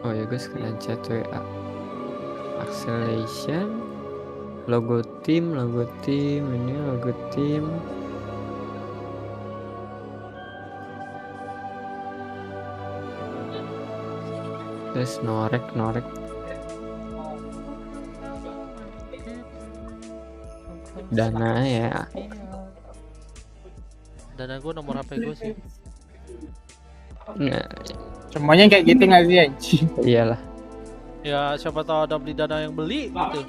Oh ya guys, kalian chat WA. Acceleration, logo tim, ini logo tim. Terus norek. Dana ya. Dana gue nomor HP gue sih. Nah, Semuanya kayak gitu nggak sih anjing? iyalah. Ya siapa tahu ada beli Dana yang beli gitu.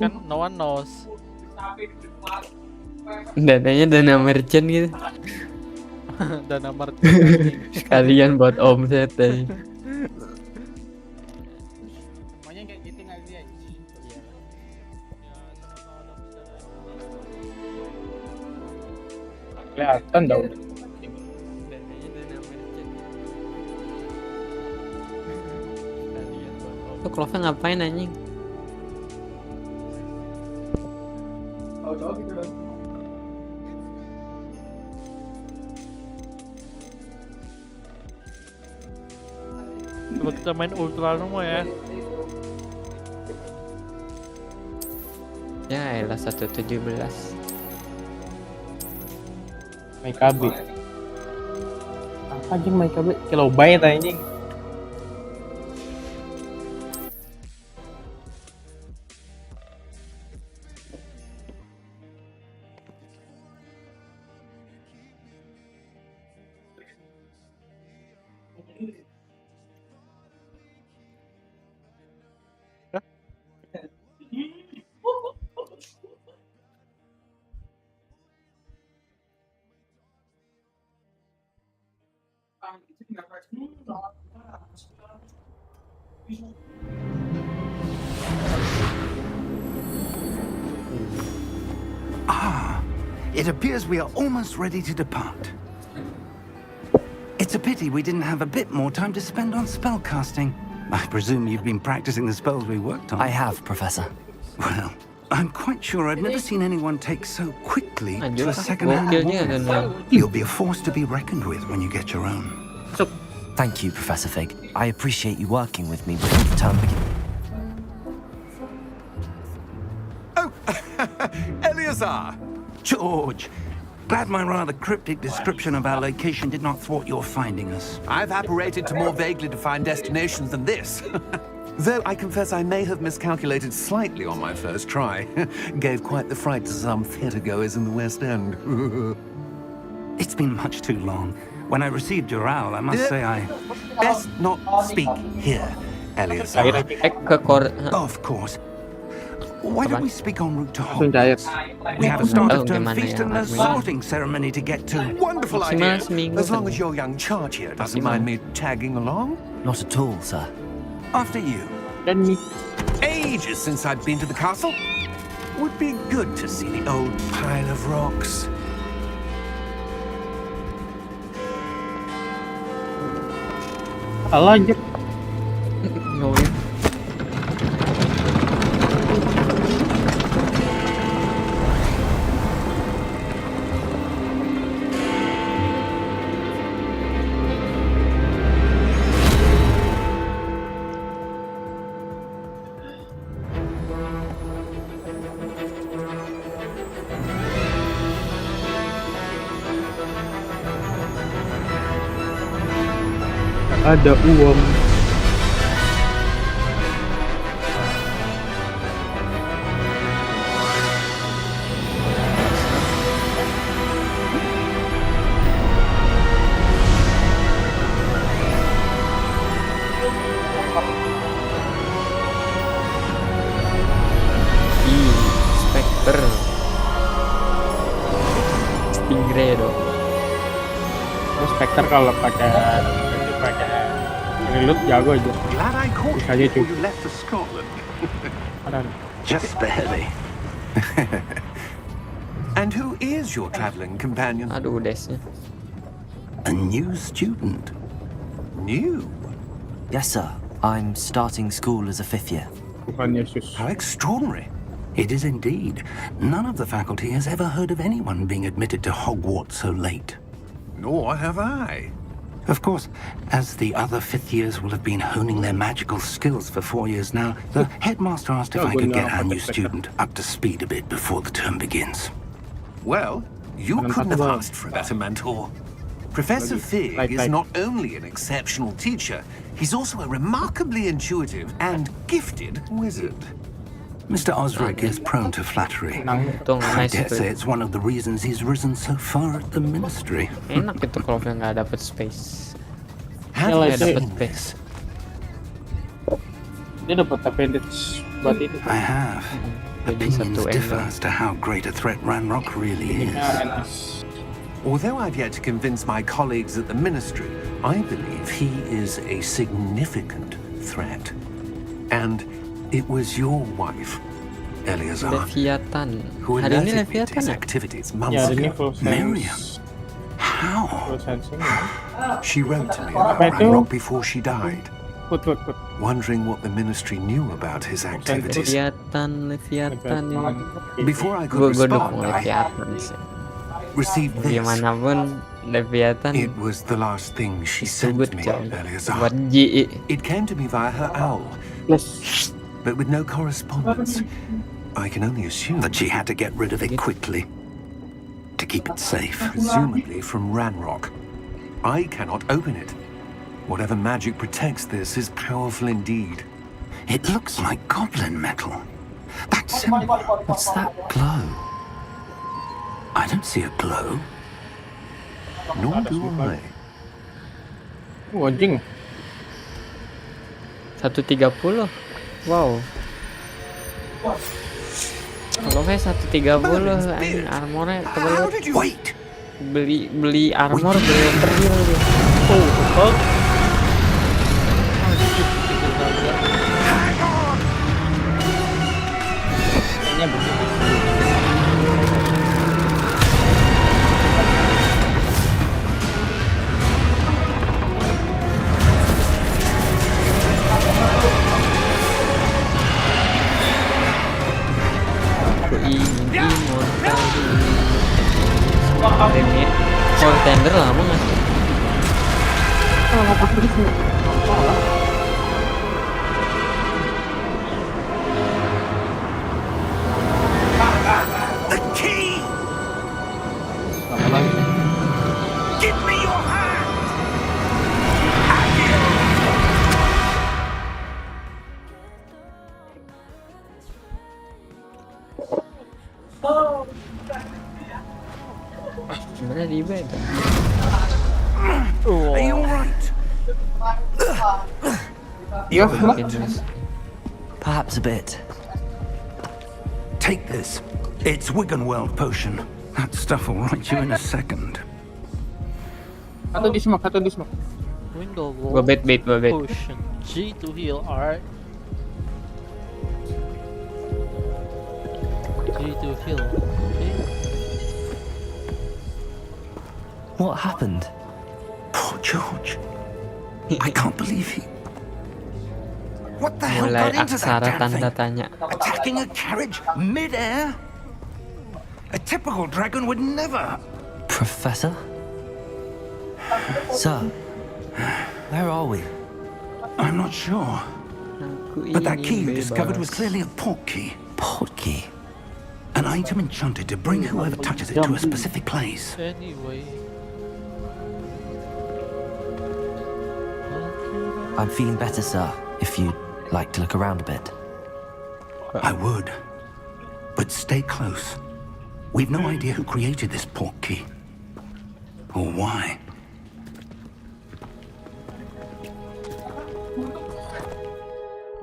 Kan no one knows. Dananya dana merchant gitu. Dana marketing. Sekalian buat omset aja. Semuanya kayak gitu nggak sih anjing? Kelihatan dong. Tuh Clove ngapain anjing? Coba kita main ultra semua ya. Ya elah 117. Main KB. Apa anjing main KB? Kilobyte anjing. It appears we are almost ready to depart. It's a pity we didn't have a bit more time to spend on spellcasting. I presume you've been practicing the spells we worked on. I have, Professor. Well, I'm quite sure I've never seen anyone take so quickly to Anjir, a second-hand gokilnya dan weapon. You'll be a force to be reckoned with when you get your own. Thank you, Professor Fig. I appreciate you working with me before the term begins. Oh, Eleazar! George! Glad my rather cryptic description of our location did not thwart your finding us. I've apparated to more vaguely defined destinations than this. Though I confess I may have miscalculated slightly on my first try. Gave quite the fright to some theatre-goers in the West End. It's been much too long. When I received your owl, I must say I... Best not speak here, Eleazar. ke core. Of course. Why don't we speak en route to Langsung cair. Hogwarts? We have a start of term gimana feast ya, and a admin? sorting ceremony to get to. Wonderful Maksimal idea. seminggu As long kan. as your young charge here doesn't Maksimal. mind me tagging along. Not at all, sir. After you. Dan nih. Ages since I've been to the castle. Would be good to see the old pile of rocks. Salah anjir. Ngomongin. Ada uang. Spectre. Stingray dong. Terus Spectre kalau pada reload jago aja. Glad I caught Bisa you aja before cuy. you left for Scotland. Ada. Just barely. And who is your traveling companion? Aduh desnya. A new student. New? Yes, sir. I'm starting school as a 5th year. Bukan Yesus. How extraordinary. It is indeed. None of the faculty has ever heard of anyone being admitted to Hogwarts so late. Nor have I. Of course, as the other fifth years will have been honing their magical skills for 4 years now, the headmaster asked if I could get our new student up to speed a bit before the term begins. Well, you couldn't have asked for a better mentor. Professor Fig is not only an exceptional teacher, he's also a remarkably intuitive and gifted wizard. Mr. Osric is prone to flattery. Untung I nice dare tuh. say it's one of the reasons he's risen so far at the ministry. Enak gitu kalau nggak dapet space. Have Yeah, you like dapet seen space. this? Dia dapat advantage buat itu. I have. Jadi Opinions satu differ angle. as to how great a threat Ranrock really is. Although I've yet to convince my colleagues at the ministry, I believe he is a significant threat. And it was your wife, Eleazar, Leviathan. who Hari ini alerted me to Leviathan his ya? activities Ya, months ada ini ago. full Miriam. sense. How? Full sensing ya. She wrote to me about Apa itu? Ranrock before she died, Put. wondering what the ministry knew about his activities. Leviathan ini. Before I could Gue dukung respond, I Leviathan sih. received this. Gimana pun Leviathan It was the last thing she itu sent good me, coy. Eleazar. Buat JE. It came to me via her owl, Plus. but with no correspondence. I can only assume That she had to get rid of it quickly to keep it safe. presumably from Ranrock. I cannot open it. Whatever magic protects this is powerful indeed. It looks like goblin metal. That symbol. What's that glow? I don't see a glow. Nor do I. Anjing. 130. Wow. Kalau kayak 130 anjing armornya tebel. How did you... Wait! Beli armor beli real dia. Oh, fuck. Kayaknya begitu. Aku ingin immortality. Remit contender lama nggak sih? The key! Sama lagi. Give me your hand! Sebenarnya di beda. Are you alright? Iya, Perhaps a bit. Take this. It's Wiggenweld potion. That stuff will right you in a second. Satu di smoke. Window Gua bet. Potion. G to heal, alright. G to heal. Okay. What happened? Poor George. I can't believe he... What the hell Mulai got into that aksara damn tanda thing? tanya. Attacking a carriage mid-air? A typical dragon would never... Professor? Sir? Where are we? I'm not sure. Aku But that key you ingin discovered was bebas. clearly a port key. Portkey. An item enchanted to bring whoever touches it to a specific place. Anyway. I'm feeling better, sir. If you'd like to look around a bit. I would. But stay close. We've no idea who created this port key. Or why.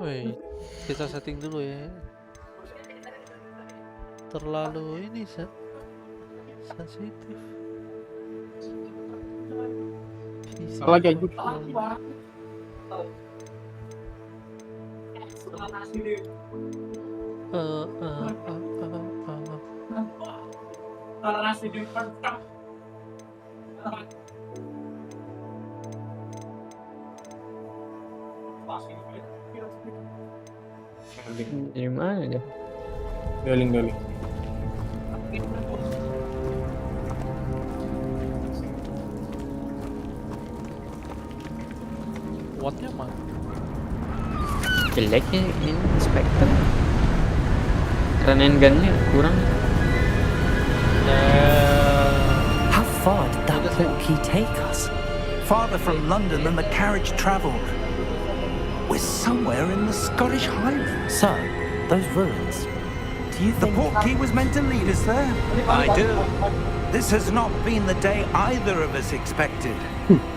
Wait, kita setting dulu ya. Terlalu ini sensitif. Salah lagi anjing. Dari mana dia? Doling. Wattnya mana? Jelek ya ini Spectre. Keren gunnya kurang. How far did that portkey take us? Farther from London than the carriage travelled. We're somewhere in the Scottish Highlands. So, those ruins. Do you The think... portkey was meant to lead us there. I do. This has not been the day either of us expected.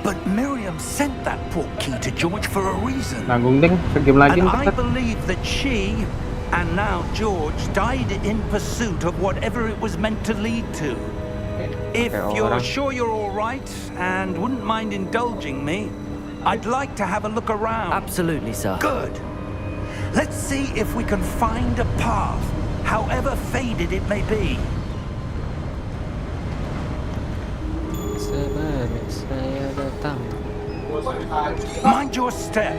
But Miriam sent that portkey to George for a reason. Nanggung ding, segame lagi And nih. I believe that she, and now George, died in pursuit of whatever it was meant to lead to. If you're sure you're all right and wouldn't mind indulging me, I'd like to have a look around. Absolutely, sir. Good. Let's see if we can find a path, however faded it may be. Sebalik saya datang. Mind your step.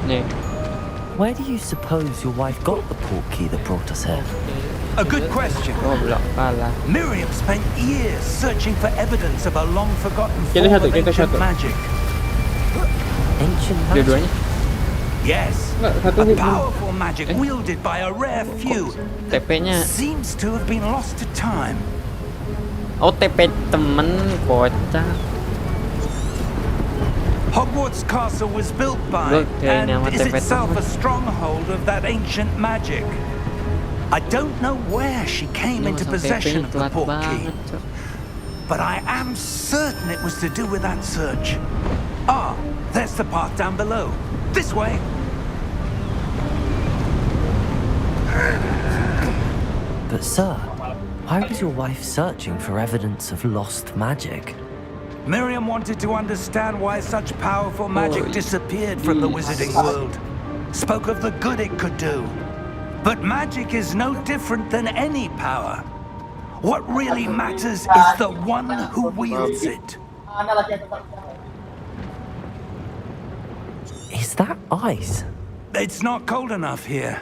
Nih. Where do you suppose your wife got the portkey that brought us here? A good question. Goblok kalah. Miriam spent years searching for evidence of a long-forgotten Kita form satu, of kita ancient satu. magic. Ancient magic? Dua-duanya. Yes, Nggak, satu a belum. powerful magic wielded by a rare few that TP-nya. seems to have been lost to time. Oh, TP temen kocak. Hogwarts Castle was built by Look, and nama is TP itself temen. a stronghold of that ancient magic. I don't know where she came Ini into masang possession TP-nya of the telat portkey, banget, Cok. but I am certain it was to do with that search. Ah, there's the path down below. This way. But sir, why was your wife searching for evidence of lost magic? Miriam wanted to understand why such powerful magic disappeared from the wizarding world. Spoke of the good it could do. But magic is no different than any power. What really matters is the one who wields it. Is that ice? It's not cold enough here.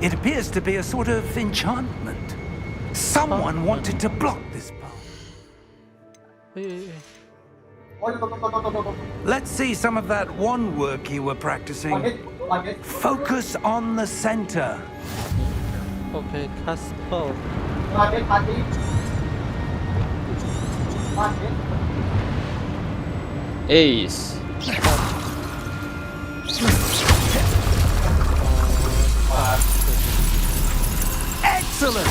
It appears to be a sort of enchantment. Someone wanted to block this path. Let's see some of that wand work you were practicing. Focus on the center. Oke, Casper. Ace. Excellent!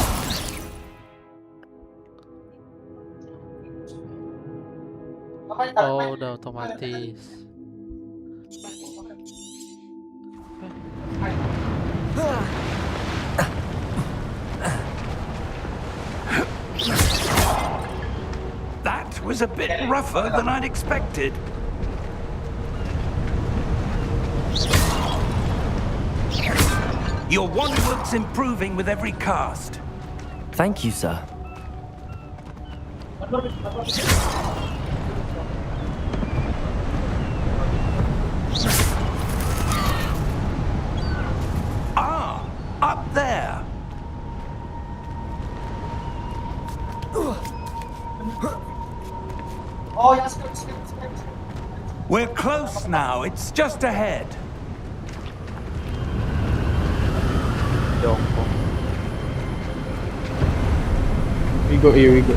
Oh, udah otomatis. That was a bit rougher than I'd expected. Your wand looks improving with every cast. Thank you, sir. Ah, up there. We're close now. It's just ahead. Jongkok. We go here, we go.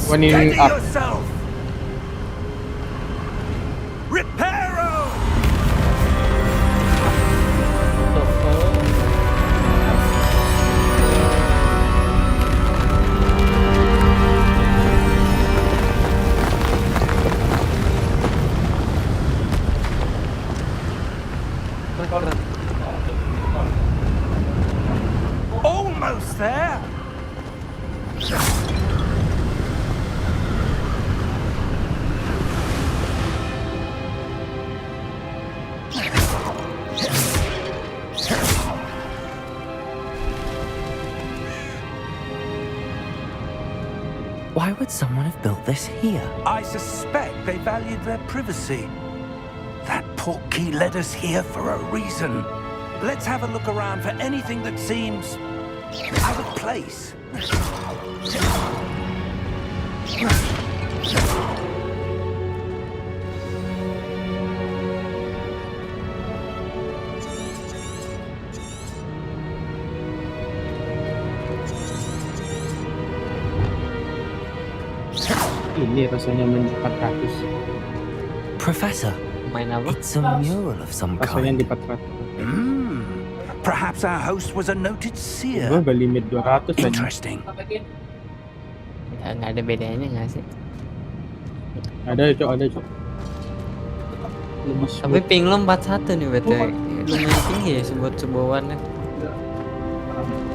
One in Steady up. yourself. Reparo! Almost there. Why would someone have built this here? I suspect they valued their privacy. That portkey led us here for a reason. Let's have a look around for anything that seems Out of place. Ini rasanya main 400. Professor, Main apa? it's a mural of some Rasanya kind. di 400. Perhaps our host was a noted Gue seer. udah limit 200 aja. Interesting. Nggak ada bedanya nggak sih? Ada cok, ada cok. Lebih Tapi smooth. ping lo 41 nih BTW. Lumayan tinggi ya buat sebuah warnet.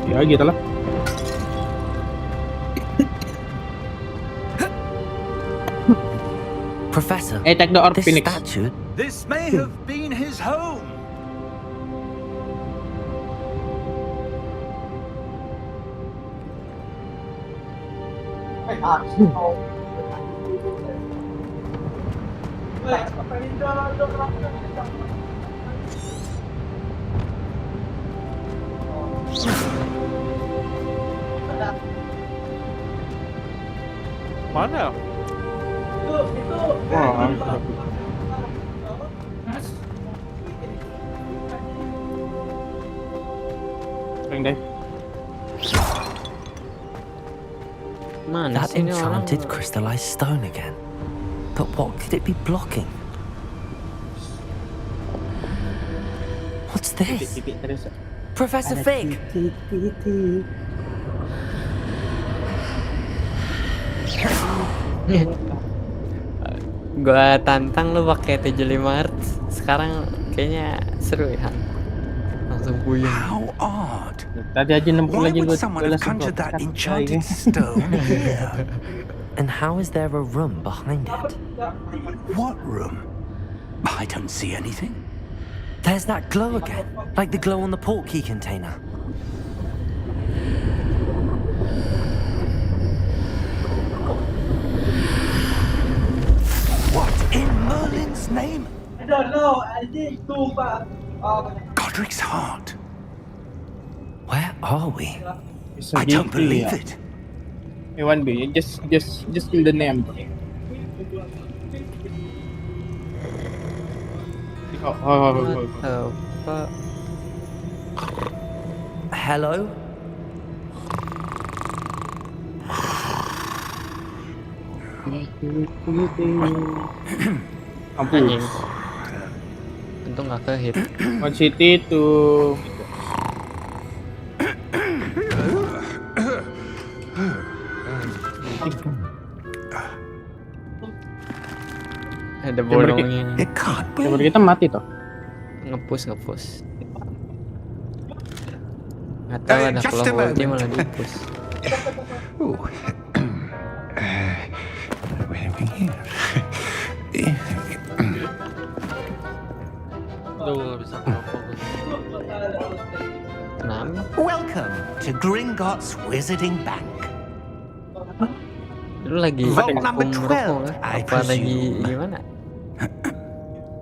Ya gitu lah. Professor, Take the orb, this Phoenix. statue. This may have been his home. Mana? Wah, Ring deh. Mana That sih ini orang? enchanted crystallized stone again. But what could it be blocking? What's this? Titik terus. Professor Fig! Gua tantang lu pakai 75 Hz. Sekarang kayaknya seru ya. Langsung puyeng. How odd. Tadi aja 60 Why lagi would gue someone have conjured that enchanted stone here? And how is there a room behind it? What room? I don't see anything. There's that glow again, like the glow on the portkey container. What in Merlin's name? I don't know. I think too far. Godric's heart. Where are we? I don't believe it. One B, just kill the name. What the fuck? Hello? Ampun. Anjing. Untung gak ke-hit. One city to Ada bolongnya. It can't cover be. kita mati toh. Nge-push. Gak tau ada Just kalau a ulti moment. malah di-push. Ooh. Where are we here? Duh, gak bisa fokus. Kenapa? Welcome to Gringotts Wizarding Bank. Lu lagi Vote number vakum 12, rokok kah? I Apa lagi presume. gimana?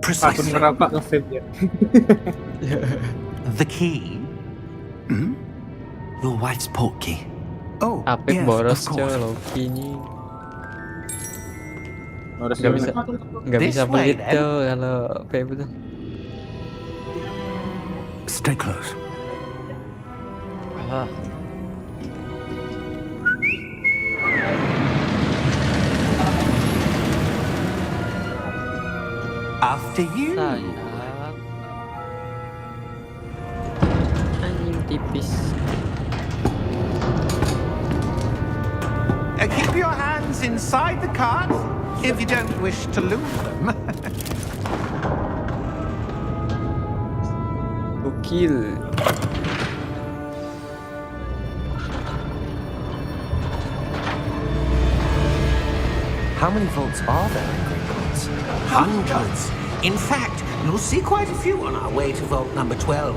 Akun Precisely. merokok nge-vape ya. The key? Your wife's portkey. Oh, Apip yes, boros of coy course. Loki nya. Harus Gak bisa This way, pelit then. tuh kalau vape tuh. Stay close. Ah, After you. Sayang. anjing tipis. Keep your hands inside the cart if you don't wish to lose them. Gokil. How many vaults are there in Gringotts? Hundreds. In fact, you'll see quite a few on our way to vault number 12.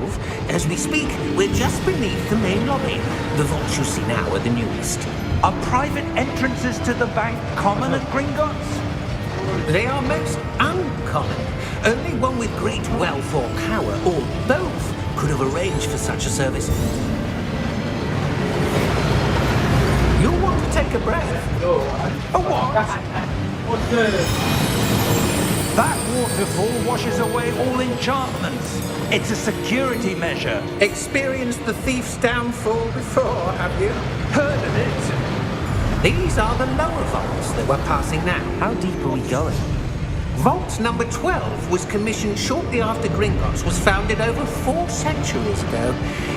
As we speak, we're just beneath the main lobby. The vaults you see now are the newest. Are private entrances to the bank common at Gringotts? They are most uncommon. Only one with great wealth or power, or both, could have arranged for such a service. take a breath. A what? That waterfall washes away all enchantments. It's a security measure. Experienced the thief's downfall before, have you? Heard of it? These are the lower vaults that we're passing now. How deep are we going? Vault number 12 was commissioned shortly after Gringotts was founded over 4 centuries ago.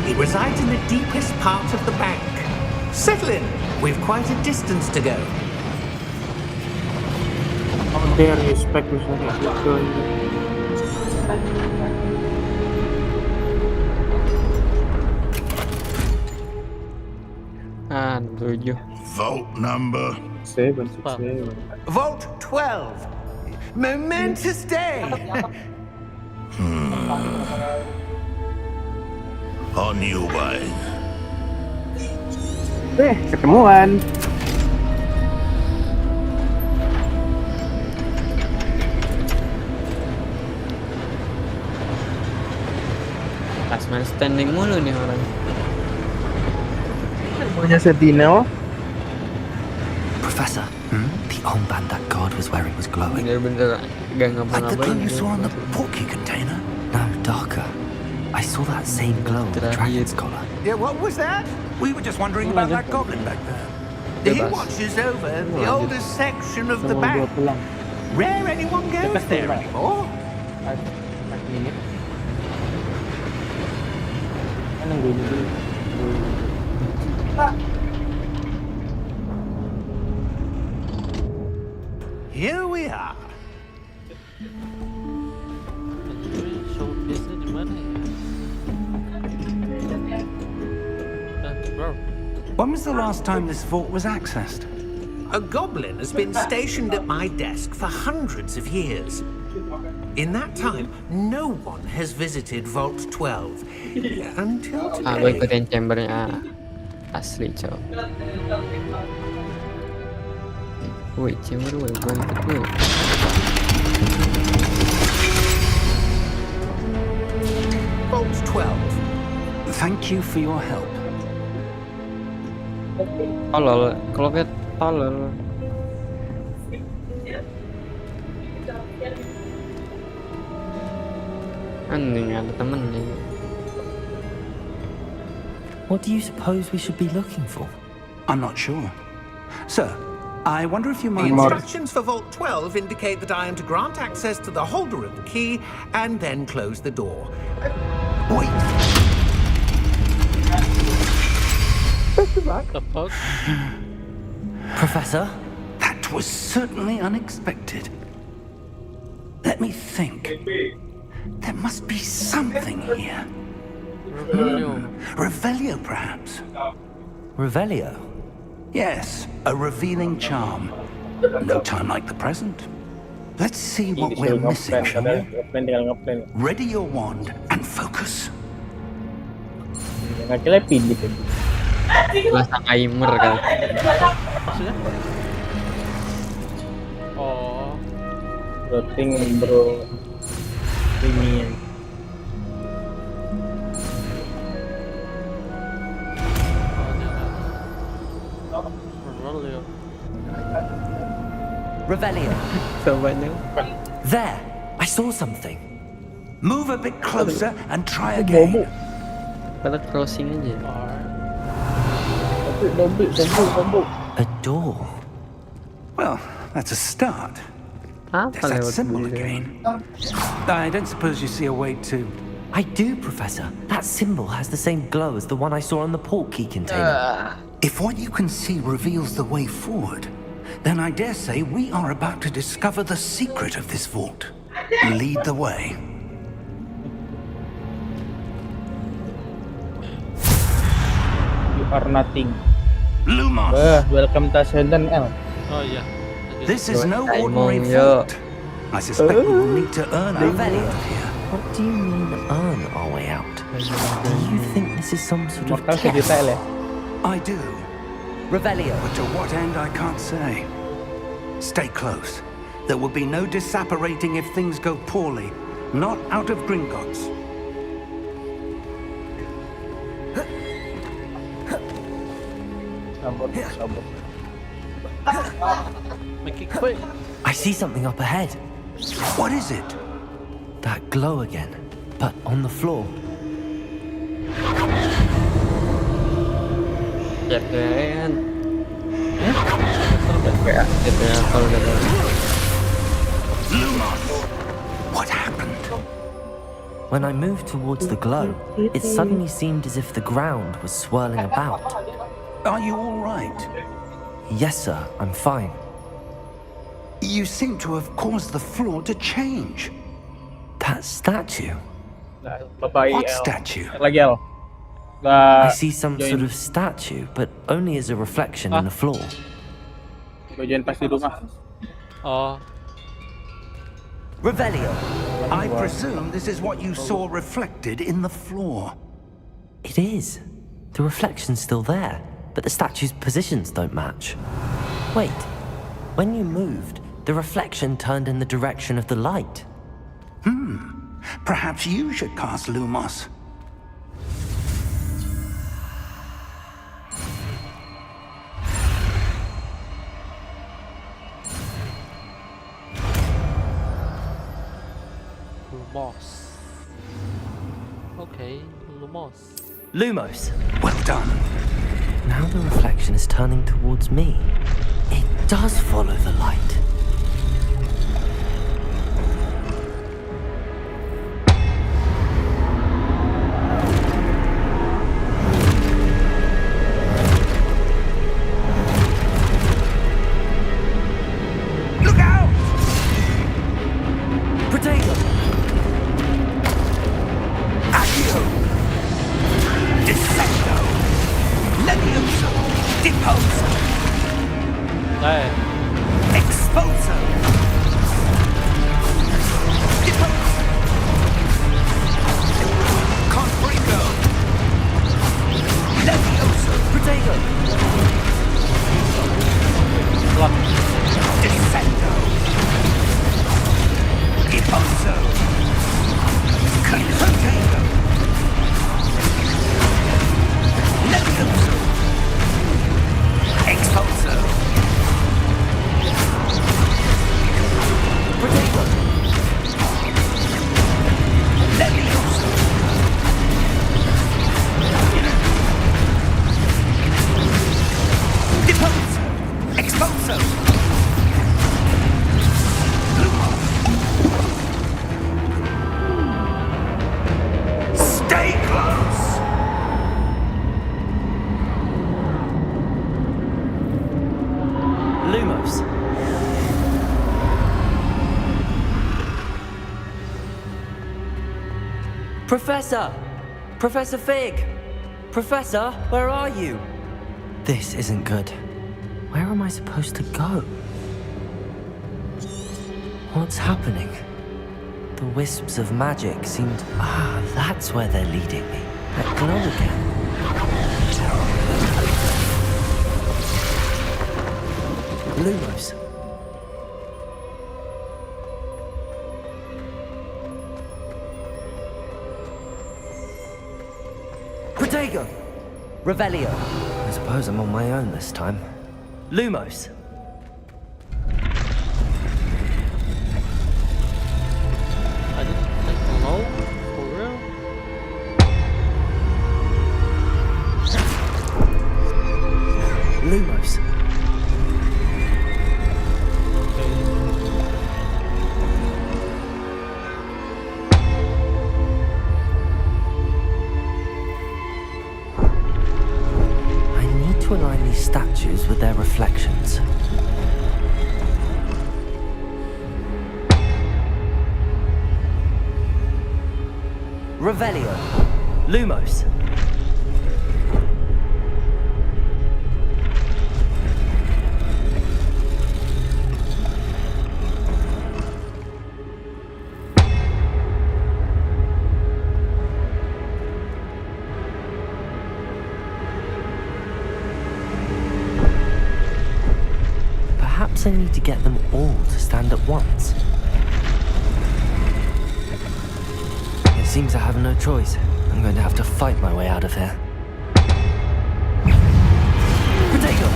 It resides in the deepest part of the bank. Settle in. We've quite a distance to go. How dare you spec misalnya gitu. Ah, 7. Vault number. 7. Vault 12. Momentous day. On your way. Ketemuan. Last man standing mulu nih orang. Punya Sentinel. Professor, the armband that guard was wearing was glowing. Bener-bener gak Like the glow ngapa-ngapain. you saw on the portkey container? No, darker. I saw that same glow on the dragon's collar. Yeah, what was that? We were just wondering about that goblin back there. He watches over the oldest section of the Mau gua bank. pulang. Rare anyone goes Dekat there rumah. anymore. 4 menit. Kan nungguin dulu. Here we are. Showcase-nya di mana ya? Bro. When was the last time this vault was accessed? A goblin has been stationed at my desk for hundreds of years. In that time, no one has visited Vault 12 until Ah, gue today. ikutin chambernya asli, cow. Woi, chamber gue ikut gue. Vault 12. Thank you for your help. Tolol, kalau kayak tolol. Anjing, ada temen nih. What do you suppose we should be looking for? I'm not sure. Sir, I wonder if you The might... instructions for Vault 12 indicate that I am to grant access to the holder of the key and then close the door. Wait, The fuck? Professor? that was certainly unexpected. Let me think. There must be something here. Revelio, perhaps? Revelio? Yes, a revealing charm. No time like the present. Let's see what we're missing, shall we? Ngeplan tinggal ngeplan. Ready your wand and focus. Nggak celepin gitu. Bahasa Aimer kan. Maksudnya? Oh, Routing bro. Ini. Revelio. Revelio. Sobatnya. There! I saw something. Move a bit closer and try again. Pada crossing aja. Double. A door. Well, that's a start. Apa There's that lewat symbol sendiri? again. I don't suppose you see a way to... I do, Professor. That symbol has the same glow as the one I saw on the portkey container. If what you can see reveals the way forward, then I dare say we are about to discover the secret of this vault. Lead the way. You are nothing. Lumos! Welcome to Ascendant L. Oh iya. This is no Ay, ordinary Mong, yo. vault. I suspect we will need to earn our way Revelio. out here. What do you mean, earn our way out? Do you think this is some sort of Mortal test? sedetail ya. I do, Revelio. but to what end I can't say. Stay close. There will be no disapparating if things go poorly. Not out of Gringotts. Sabar. Make it quick. I see something up ahead. What is it? That glow again, but on the floor. Chat WA kan. Chat WA kalau udah ada. What happened? When I moved towards the glow, it suddenly seemed as if the ground was swirling about. Are you all right? Yes, sir, I'm fine. You seem to have caused the floor to change. That statue. Bapak What statue? lagi L. I see some sort of statue, but only as a reflection in the floor. Join pas di rumah. Oh, Revelio. I presume this is what you saw reflected in the floor. It is. The reflection's still there, but the statue's positions don't match. Wait. When you moved, the reflection turned in the direction of the light. Perhaps you should cast Lumos. Lumos. Okay, Lumos. Lumos. Well done. Now the reflection is turning towards me. It does follow the light. Look out! Potato! Accio! Descendo! Levioso! Deposo! Hey, Exposo! Deposo! Confringo! Levioso! Potato! block. Descendo! Deposo! Confringo! Levioso! Exposo! Potato! Levioso! Deposo! Exposo! Stay close! Lumos. Professor! Professor Fig! Professor, where are you? This isn't good. Where am I supposed to go? What's happening? The wisps of magic seemed... that's where they're leading me. That glow again. Lumos. Protego! Revelio. I suppose I'm on my own this time. Lumos. I didn't think hello? For real? Lumos. I need to align these statues with their reflections. Revelio. Lumos. Perhaps I need to get them all to stand at once. It seems I have no choice. I'm going to have to fight my way out of here. Potato!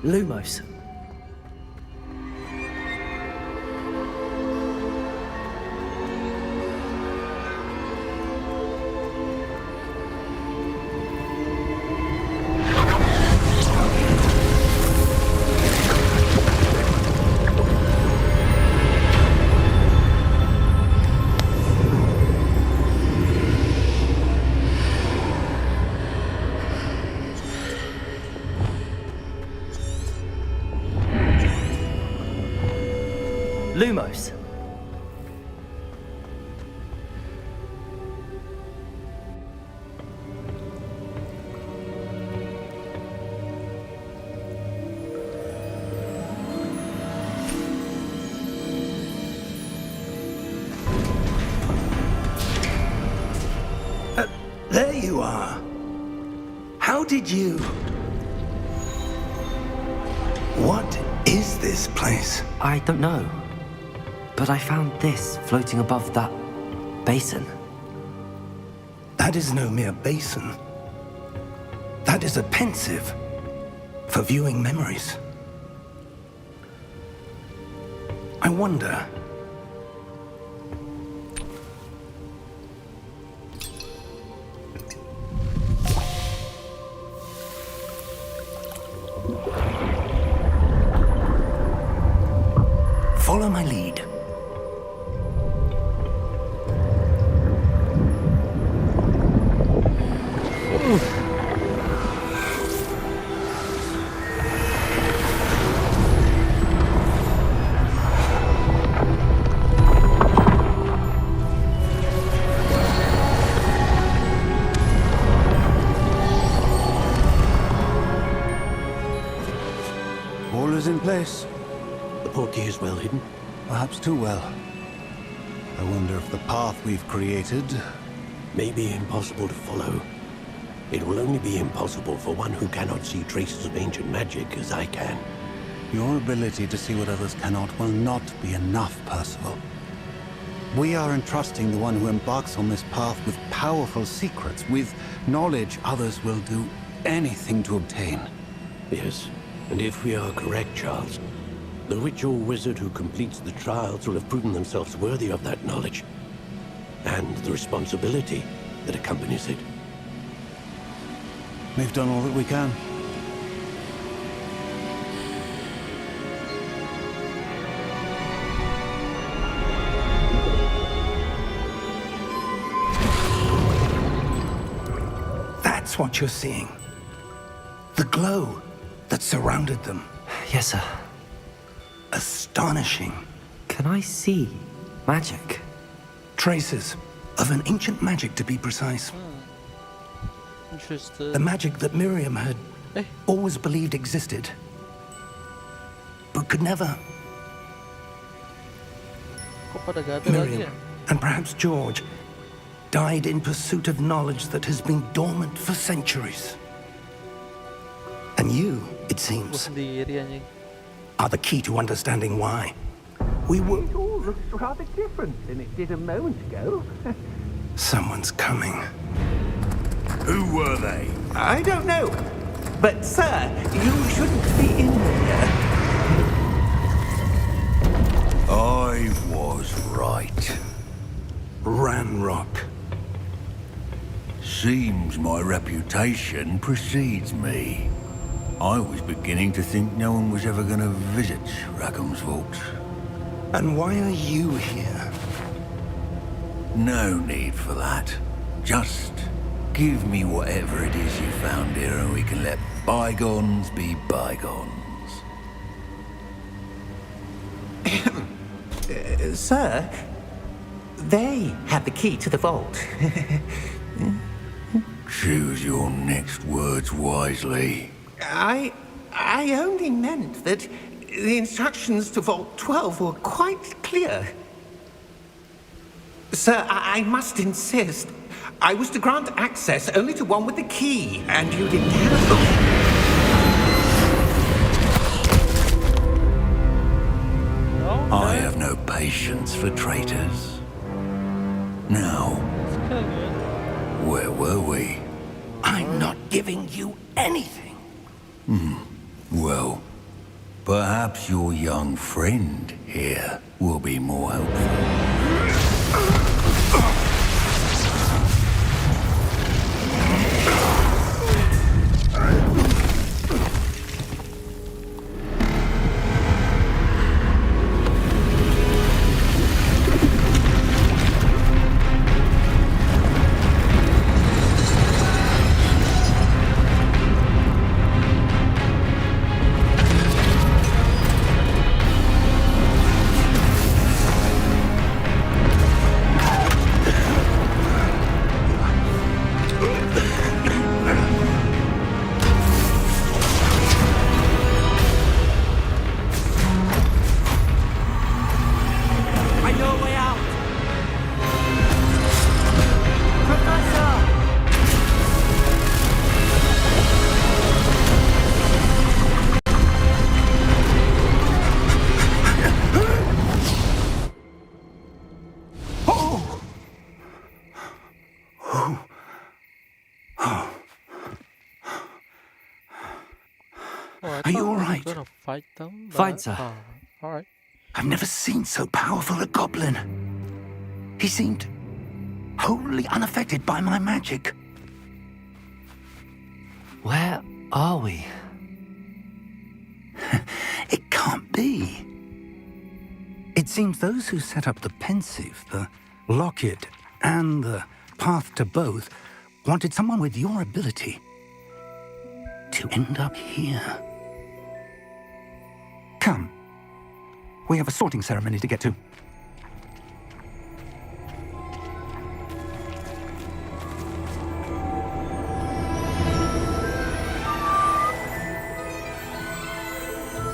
Lumos. Lumos. There you are. How did you... What is this place? I don't know. But I found this floating above that basin. That is no mere basin. That is a pensive for viewing memories. I wonder... Follow my lead. All is in place. The portkey is well hidden. Perhaps too well. I wonder if the path we've created... May be impossible to follow. It will only be impossible for one who cannot see traces of ancient magic as I can. Your ability to see what others cannot will not be enough, Percival. We are entrusting the one who embarks on this path with powerful secrets, with knowledge others will do anything to obtain. Yes, and if we are correct, Charles, the witch or wizard who completes the trials will have proven themselves worthy of that knowledge, and the responsibility that accompanies it. We've done all that we can. That's what you're seeing. The glow that surrounded them. Yes, sir. Astonishing. Can I see magic? Traces of an ancient magic, to be precise. Interesting. The magic that Miriam had always believed existed, but could never. Kok pada gak ada lagi ya? Miriam, and perhaps George, died in pursuit of knowledge that has been dormant for centuries. And you, it Gua seems, sendiri anjing. are the key to understanding why. We were... It all looks rather different than it did a moment ago. Someone's coming. Who were they? I don't know. But, sir, you shouldn't be in here. I was right. Ranrock. Seems my reputation precedes me. I was beginning to think no one was ever going to visit Rackham's vault. And why are you here? No need for that. Just give me whatever it is you found here and we can let bygones be bygones. Sir, they have the key to the vault. Choose your next words wisely. I only meant that the instructions to Vault 12 were quite clear. Sir, I must insist. I was to grant access only to one with the key, and you didn't have them. I have no patience for traitors. Now, where were we? I'm not giving you anything. Well, Perhaps your young friend here will be more helpful. Are you all right? Gonna fight them, Fine, sir. All right. I've never seen so powerful a goblin. He seemed wholly unaffected by my magic. Where are we? It can't be. It seems those who set up the pensive, the locket, and the path to both wanted someone with your ability to end up here. Come. We have a sorting ceremony to get to.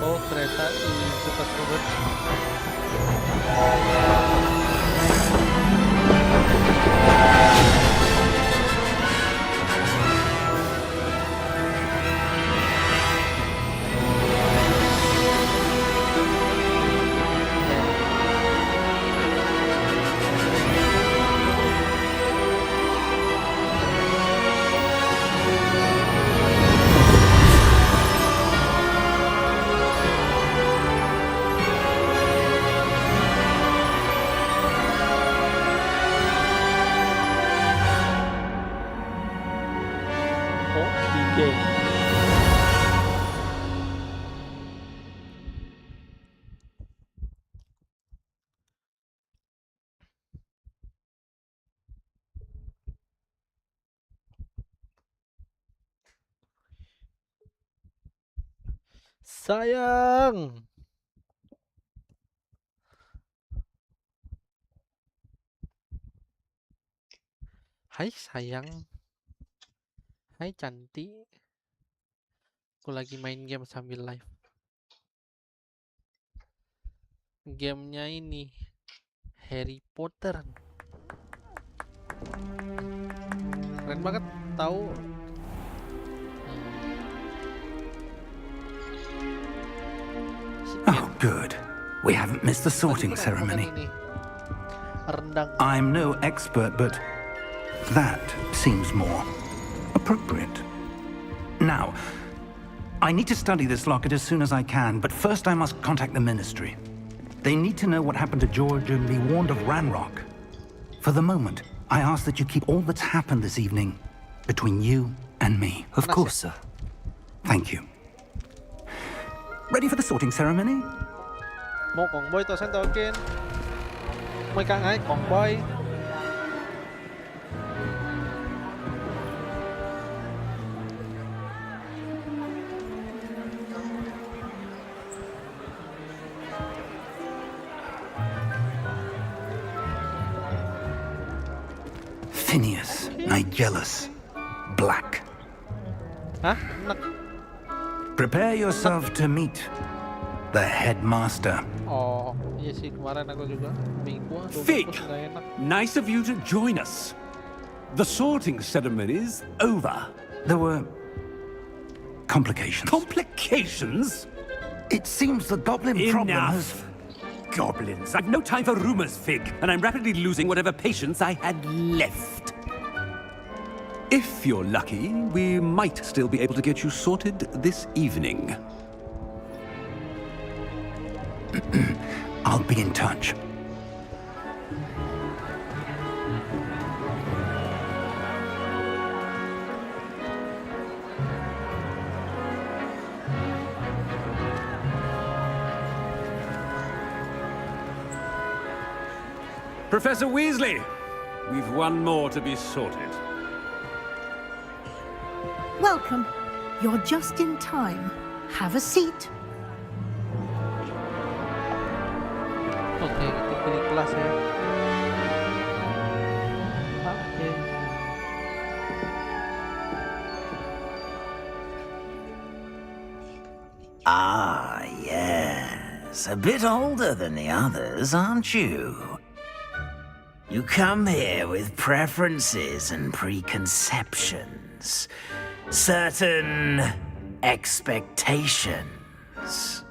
Oh, ternyata di dekat Robert. Sayang. Hai sayang. Hai cantik. Aku lagi main game sambil live. Gamenya ini Harry Potter. Keren banget, tahu? Oh, good. We haven't missed the sorting ceremony. Rendang. I'm no expert, but that seems more appropriate. Now, I need to study this locket as soon as I can, but first I must contact the Ministry. They need to know what happened to George and be warned of Ranrock. For the moment, I ask that you keep all that's happened this evening between you and me. Of course, sir. Thank you. Ready for the sorting ceremony? Một con boy to sang to again. Mấy càng ai con boy. Phineas, Nigellus, Black. Hah? Enak. Prepare yourself to meet the headmaster. Oh, iya sih kemarin aku juga minggu. Fig, nice of you to join us. The sorting ceremony's over. There were complications. Complications? It seems the goblin problem has... Enough. Goblins. I've no time for rumors, Fig, and I'm rapidly losing whatever patience I had left. If you're lucky, we might still be able to get you sorted this evening. I'll be in touch. Professor Weasley, we've one more to be sorted. Welcome. You're just in time. Have a seat. Oke, kita pilih kelas ya. Oke. Ah, yes. A bit older than the others, aren't you? You come here with preferences and preconceptions. Certain expectations.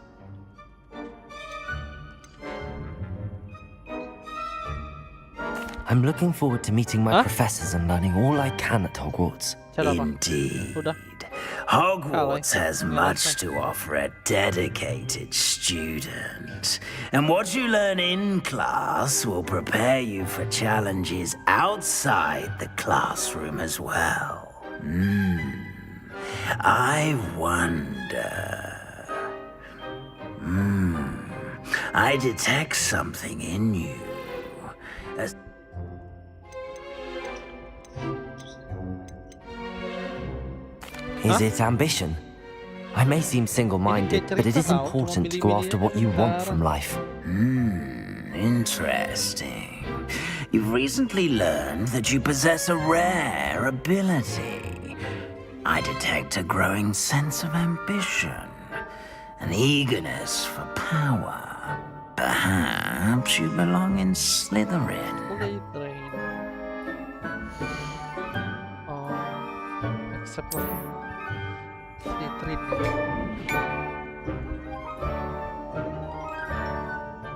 I'm looking forward to meeting my professors and learning all I can at Hogwarts. Indeed. Hogwarts has much to offer a dedicated student. And what you learn in class will prepare you for challenges outside the classroom as well. I wonder... I detect something in you. Is it ambition? I may seem single-minded, but it is important to go after what you want from life. Interesting. You've recently learned that you possess a rare ability. I detect a growing sense of ambition, an eagerness for power. Perhaps you belong in Slytherin. Accept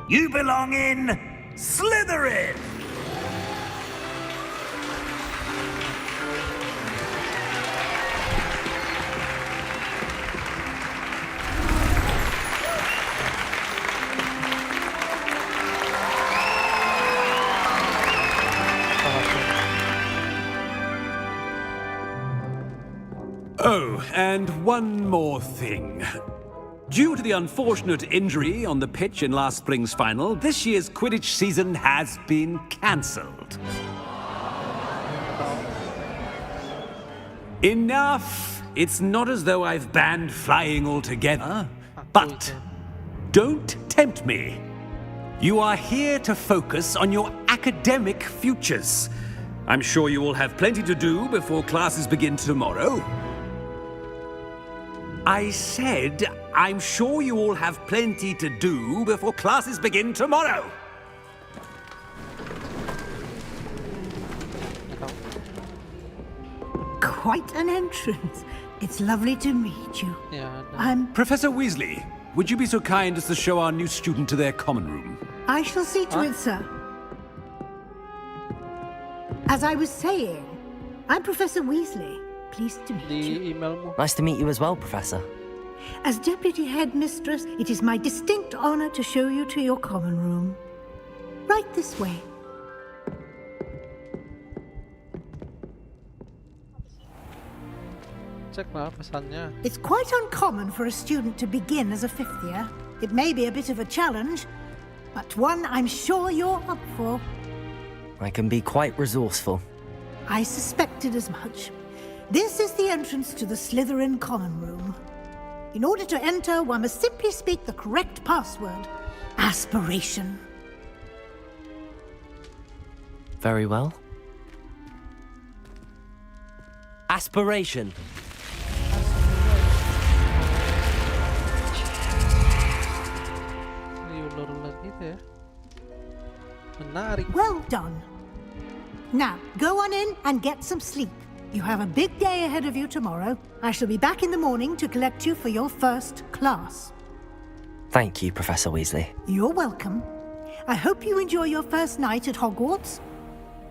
You belong in Slytherin! Oh, and one more thing. Due to the unfortunate injury on the pitch in last spring's final, this year's Quidditch season has been cancelled. Enough! It's not as though I've banned flying altogether, but don't tempt me. You are here to focus on your academic futures. I'm sure you will have plenty to do before classes begin tomorrow. I said, I'm sure you all have plenty to do before classes begin tomorrow. Quite an entrance. It's lovely to meet you. I'm... Professor Weasley, would you be so kind as to show our new student to their common room? I shall see to it, sir. As I was saying, I'm Professor Weasley. Pleased to meet you. Nice to meet you as well, Professor. As Deputy Headmistress, it is my distinct honor to show you to your common room. Right this way. Ceklah pesannya. It's quite uncommon for a student to begin as a fifth year. It may be a bit of a challenge, but one I'm sure you're up for. I can be quite resourceful. I suspected as much. This is the entrance to the Slytherin common room. In order to enter, one must simply speak the correct password. Aspiration. Very well. Aspiration. Well done. Now, go on in and get some sleep. You have a big day ahead of you tomorrow. I shall be back in the morning to collect you for your first class. Thank you, Professor Weasley. You're welcome. I hope you enjoy your first night at Hogwarts.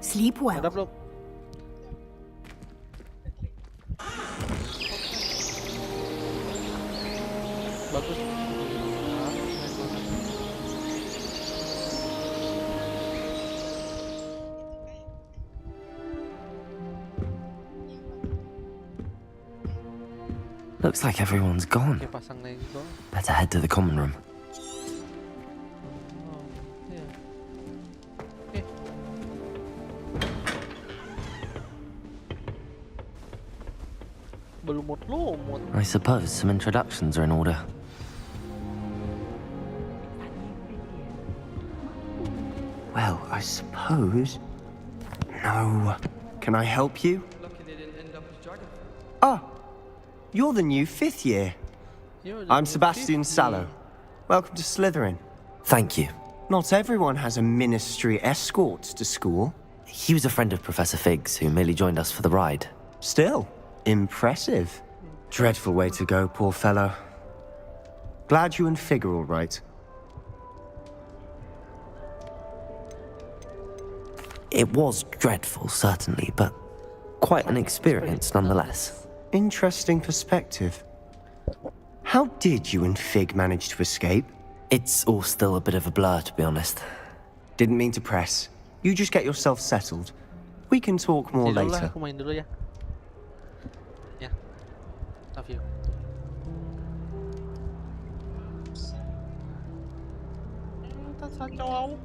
Sleep well. Bagus. Looks like everyone's gone. Oke, pasang lagi kok. Better head to the common room. Oh, iya. Oke. Belumut-lumut. I suppose some introductions are in order. Well, I suppose. No. Can I help you? Oh, you're the new 5th year. I'm Sebastian Sallow. Welcome to Slytherin. Thank you. Not everyone has a ministry escort to school. He was a friend of Professor Fig's who merely joined us for the ride. Still, impressive. Dreadful way to go, poor fellow. Glad you and Fig are all right. It was dreadful, certainly, but quite an experience nonetheless. Interesting perspective. How did you and Fig manage to escape? It's all still a bit of a blur, to be honest. Didn't mean to press. You just get yourself settled. We can talk more Tidur lah, later. aku main dulu ya. Ya. Love you. Kacau.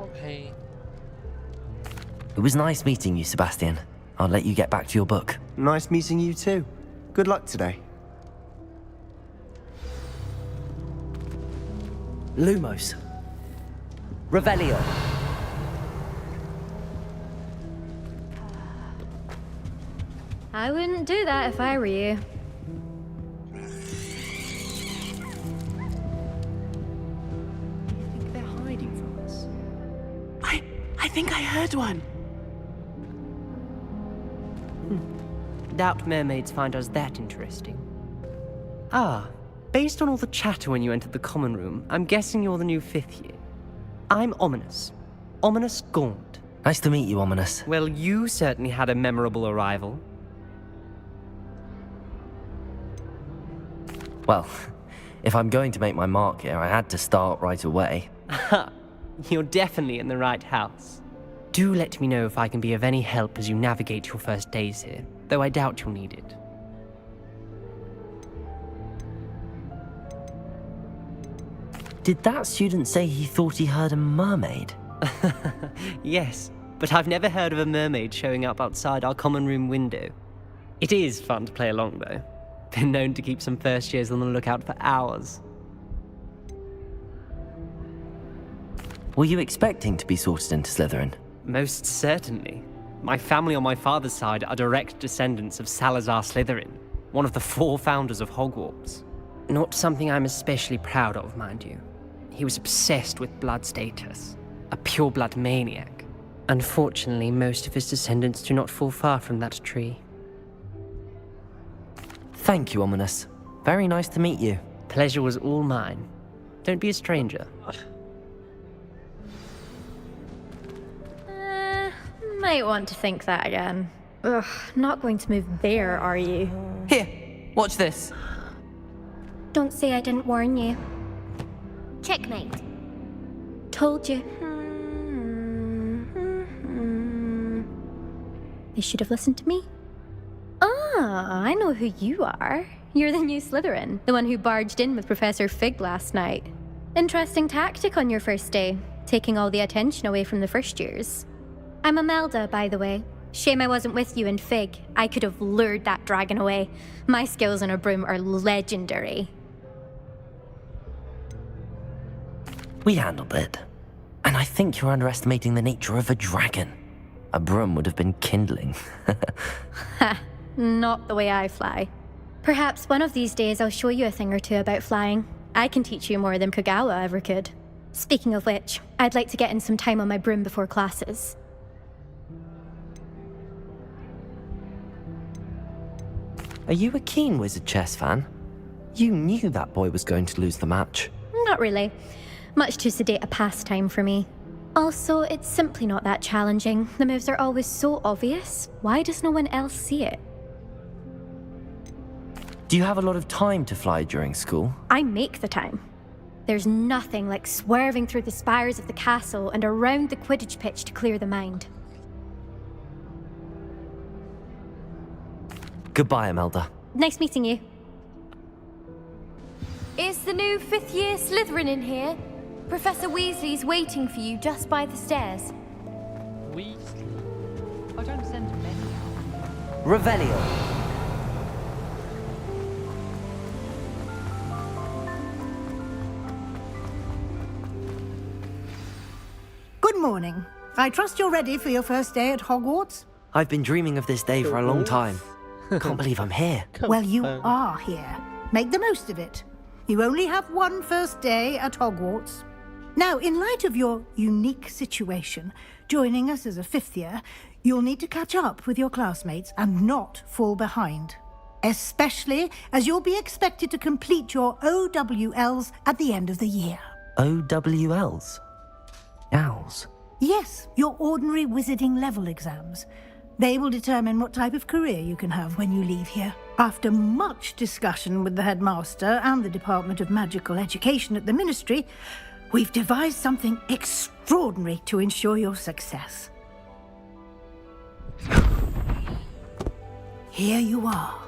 Okay. It was nice meeting you, Sebastian. I'll let you get back to your book. Nice meeting you too. Good luck today. Lumos. Revelio. I wouldn't do that if I were you. I think I heard one. Doubt mermaids find us that interesting. Ah, based on all the chatter when you entered the common room, I'm guessing you're the new 5th year. I'm Ominous. Ominous Gaunt. Nice to meet you, Ominous. Well, you certainly had a memorable arrival. Well, if I'm going to make my mark here, I had to start right away. Ha! You're definitely in the right house. Do let me know if I can be of any help as you navigate your first days here, though I doubt you'll need it. Did that student say he thought he heard a mermaid? Yes, but I've never heard of a mermaid showing up outside our common room window. It is fun to play along, though. Been known to keep some first years on the lookout for hours. Were you expecting to be sorted into Slytherin? Most certainly. My family on my father's side are direct descendants of Salazar Slytherin, one of the 4 founders of Hogwarts. Not something I'm especially proud of, mind you. He was obsessed with blood status, a pure-blood maniac. Unfortunately, most of his descendants do not fall far from that tree. Thank you, Ominous. Very nice to meet you. Pleasure was all mine. Don't be a stranger. Might want to think that again. Ugh, not going to move there, are you? Here, watch this. Don't say I didn't warn you. Checkmate. Told you. They should have listened to me. Ah, I know who you are. You're the new Slytherin, the one who barged in with Professor Fig last night. Interesting tactic on your first day, taking all the attention away from the first years. I'm Imelda, by the way. Shame I wasn't with you in Fig. I could have lured that dragon away. My skills on a broom are legendary. We handled it. And I think you're underestimating the nature of a dragon. A broom would have been kindling. Ha, not the way I fly. Perhaps one of these days I'll show you a thing or two about flying. I can teach you more than Kogawa ever could. Speaking of which, I'd like to get in some time on my broom before classes. Are you a keen Wizard chess fan? You knew that boy was going to lose the match. Not really. Much too sedate a pastime for me. Also, it's simply not that challenging. The moves are always so obvious. Why does no one else see it? Do you have a lot of time to fly during school? I make the time. There's nothing like swerving through the spires of the castle and around the Quidditch pitch to clear the mind. Goodbye, Imelda. Nice meeting you. Is the new 5th year Slytherin in here? Professor Weasley's waiting for you just by the stairs. Weasley? I don't send many out. Revelio. Good morning. I trust you're ready for your first day at Hogwarts? I've been dreaming of this day for a long time. Can't believe I'm here. Well, you are here. Make the most of it. You only have one first day at Hogwarts. Now, in light of your unique situation, joining us as a 5th year, you'll need to catch up with your classmates and not fall behind. Especially as you'll be expected to complete your OWLs at the end of the year. OWLs? Owls? Yes, your ordinary wizarding level exams. They will determine what type of career you can have when you leave here. After much discussion with the headmaster and the Department of Magical Education at the Ministry, we've devised something extraordinary to ensure your success. Here you are.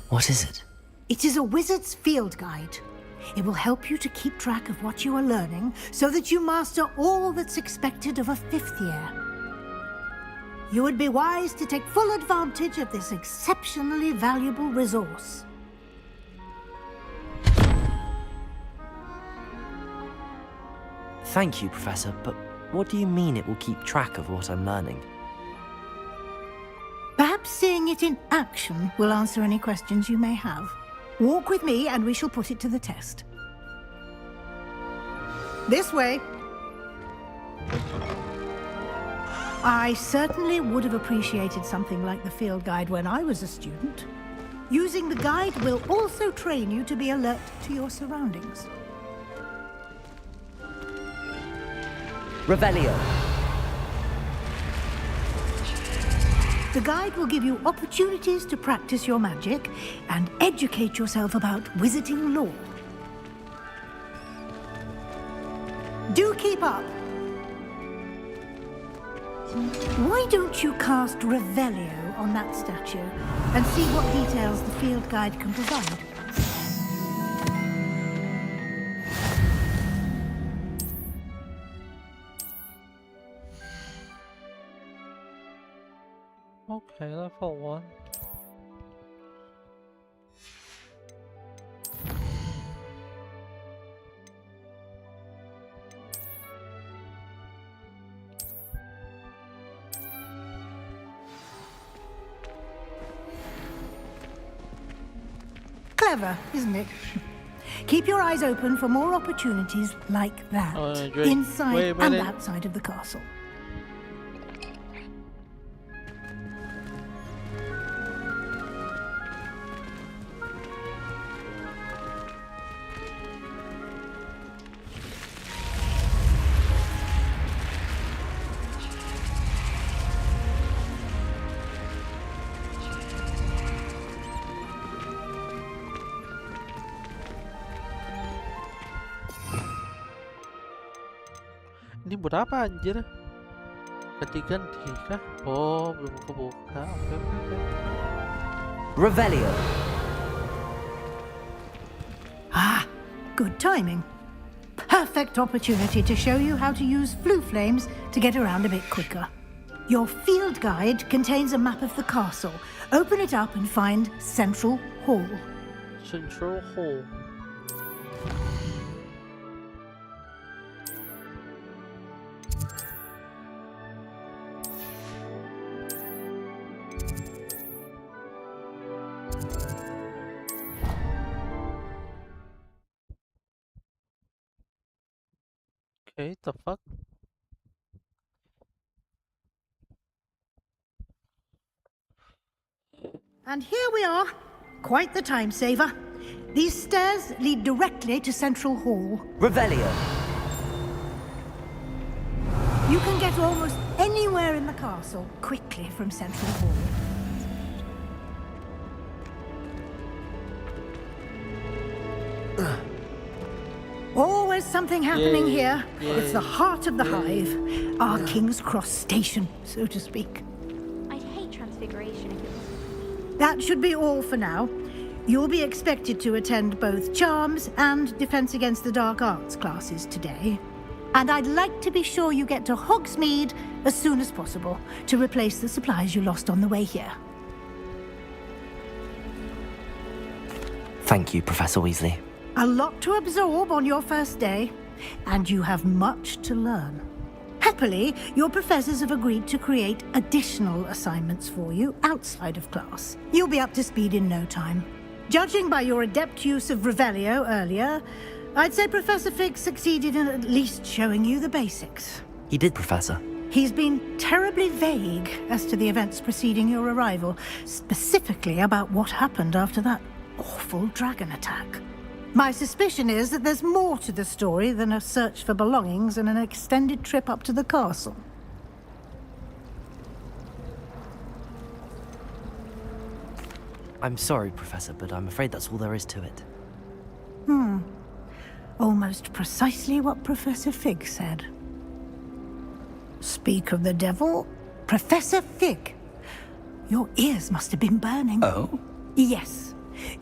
What is it? It is a wizard's field guide. It will help you to keep track of what you are learning so that you master all that's expected of a 5th year. You would be wise to take full advantage of this exceptionally valuable resource. Thank you, Professor, but what do you mean it will keep track of what I'm learning? Perhaps seeing it in action will answer any questions you may have. Walk with me and we shall put it to the test. This way. I certainly would have appreciated something like the field guide when I was a student. Using the guide will also train you to be alert to your surroundings. Revelio. The guide will give you opportunities to practice your magic and educate yourself about wizarding lore. Do keep up. Why don't you cast Revelio on that statue and see what details the field guide can provide? Okay, level 1. Clever, isn't it? Keep your eyes open for more opportunities like that, inside and outside of the castle. Ini buat apa anjir? Ganti-ganti kah? Oh, belum kebuka. Oke. Revelio. Ah, good timing. Perfect opportunity to show you how to use flue flames to get around a bit quicker. Your field guide contains a map of the castle. Open it up and find Central Hall. Central Hall. Okay, the fuck? And here we are. Quite the time saver. These stairs lead directly to Central Hall. Revelio. You can get almost anywhere in the castle quickly from Central Hall. Always something happening here. It's the heart of the hive. Our King's Cross station, so to speak. I'd hate transfiguration if it was... That should be all for now. You'll be expected to attend both Charms and Defense Against the Dark Arts classes today. And I'd like to be sure you get to Hogsmeade as soon as possible to replace the supplies you lost on the way here. Thank you, Professor Weasley. A lot to absorb on your first day, and you have much to learn. Happily, your professors have agreed to create additional assignments for you outside of class. You'll be up to speed in no time. Judging by your adept use of Revelio earlier, I'd say Professor Fig succeeded in at least showing you the basics. He did, Professor. He's been terribly vague as to the events preceding your arrival, specifically about what happened after that awful dragon attack. My suspicion is that there's more to the story than a search for belongings and an extended trip up to the castle. I'm sorry, Professor, but I'm afraid that's all there is to it. Almost precisely what Professor Fig said. Speak of the devil, Professor Fig. Your ears must have been burning. Oh? Yes.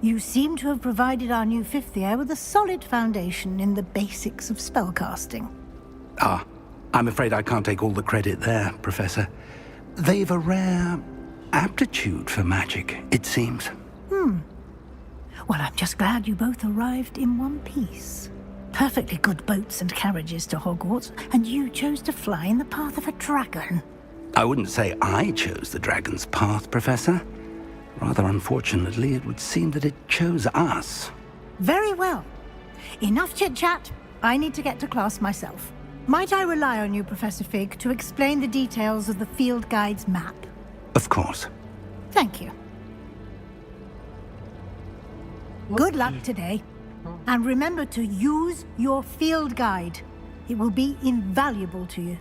You seem to have provided our new fifth year with a solid foundation in the basics of spellcasting. Ah, I'm afraid I can't take all the credit there, Professor. They've a rare aptitude for magic, it seems. Well, I'm just glad you both arrived in one piece. Perfectly good boats and carriages to Hogwarts, and you chose to fly in the path of a dragon. I wouldn't say I chose the dragon's path, Professor. Rather unfortunately, it would seem that it chose us. Very well. Enough chit-chat. I need to get to class myself. Might I rely on you, Professor Fig, to explain the details of the field guide's map? Of course. Thank you. Good luck today. And remember to use your field guide. It will be invaluable to you.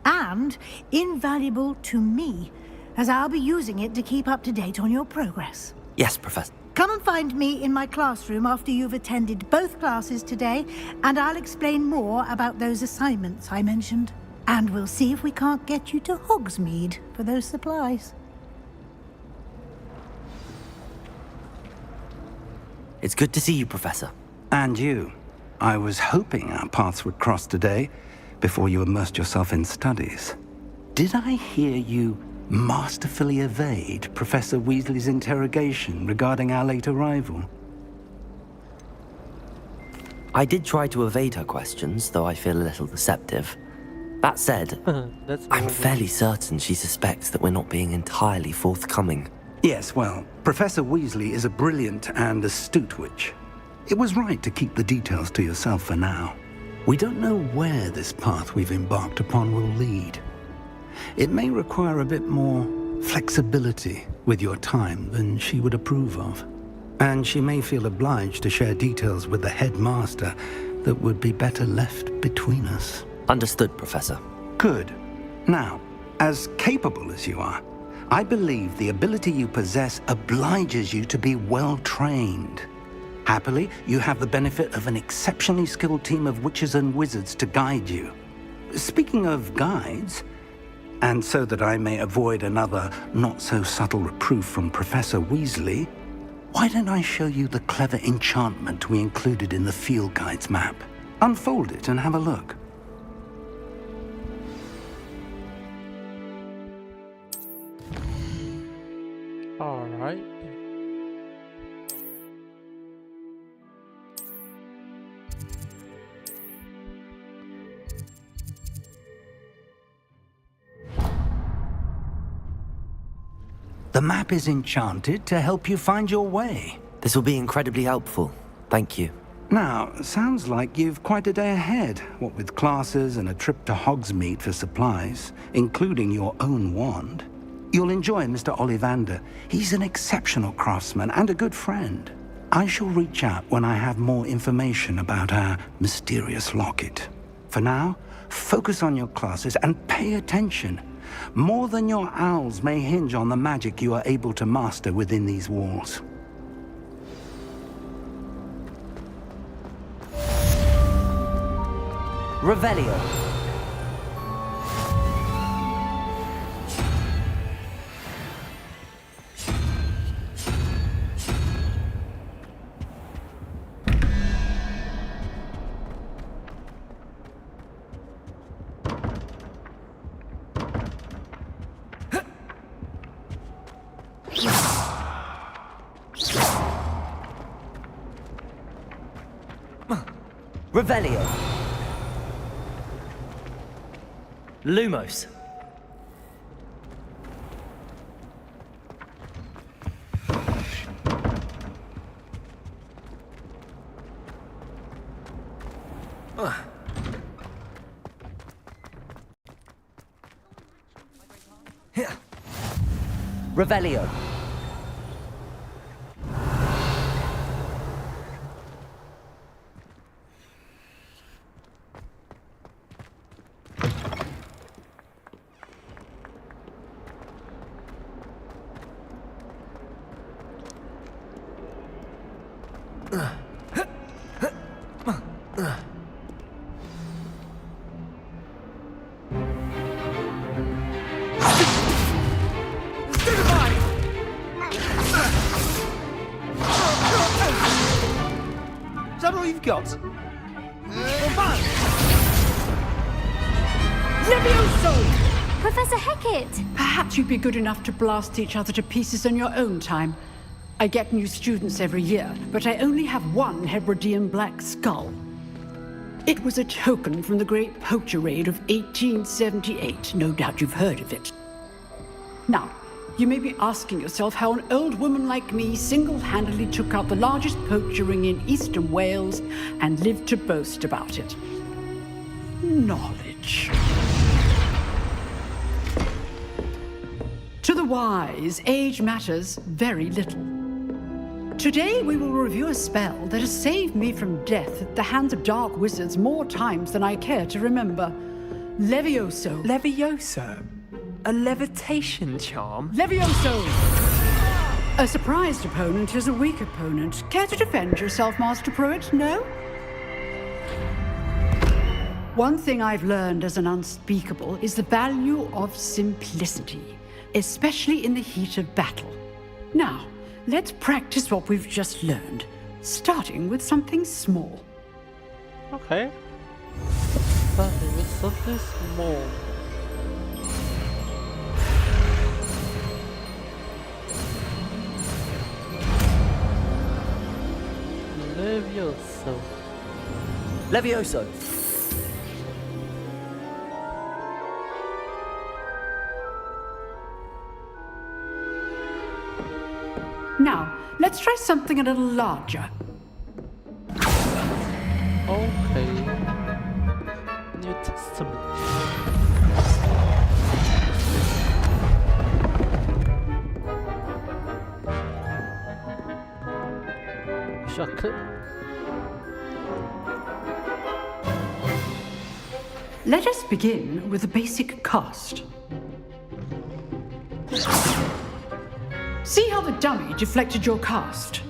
And invaluable to me, as I'll be using it to keep up to date on your progress. Yes, Professor. Come and find me in my classroom after you've attended both classes today, and I'll explain more about those assignments I mentioned. And we'll see if we can't get you to Hogsmeade for those supplies. It's good to see you, Professor. And you. I was hoping our paths would cross today, before you immersed yourself in studies. Did I hear you masterfully evade Professor Weasley's interrogation regarding our late arrival? I did try to evade her questions, though I feel a little deceptive. That said, I'm fairly certain she suspects that we're not being entirely forthcoming. Yes, well, Professor Weasley is a brilliant and astute witch. It was right to keep the details to yourself for now. We don't know where this path we've embarked upon will lead. It may require a bit more flexibility with your time than she would approve of. And she may feel obliged to share details with the headmaster that would be better left between us. Understood, Professor. Good. Now, as capable as you are, I believe the ability you possess obliges you to be well trained. Happily, you have the benefit of an exceptionally skilled team of witches and wizards to guide you. Speaking of guides, and so that I may avoid another not-so-subtle reproof from Professor Weasley, why don't I show you the clever enchantment we included in the field guide's map? Unfold it and have a look. All right. The map is enchanted to help you find your way. This will be incredibly helpful. Thank you. Now, sounds like you've quite a day ahead, what with classes and a trip to Hogsmeade for supplies, including your own wand. You'll enjoy Mr. Ollivander. He's an exceptional craftsman and a good friend. I shall reach out when I have more information about our mysterious locket. For now, focus on your classes and pay attention. More than your owls may hinge on the magic you are able to master within these walls. Revelio. Revelio. Lumos. Revelio. Is that all you've got? Levioso! Professor Hecat! Perhaps you'd be good enough to blast each other to pieces on your own time. I get new students every year, but I only have one Hebridean black skull. It was a token from the Great Poacher Raid of 1878. No doubt you've heard of it. Now, you may be asking yourself how an old woman like me single-handedly took out the largest poacher ring in eastern Wales and lived to boast about it. Knowledge. To the wise, age matters very little. Today we will review a spell that has saved me from death at the hands of dark wizards more times than I care to remember. Levioso. Levioso? A levitation charm? Levioso! A surprised opponent is a weak opponent. Care to defend yourself, Master Pruitt? No? One thing I've learned as an unspeakable is the value of simplicity, especially in the heat of battle. Now, let's practice what we've just learned, starting with something small. Okay. Starting with something small. Levioso. Levioso. Now, let's try something a little larger. Okay. New Testament. Let us begin with the basic cast. See how the dummy deflected your cast?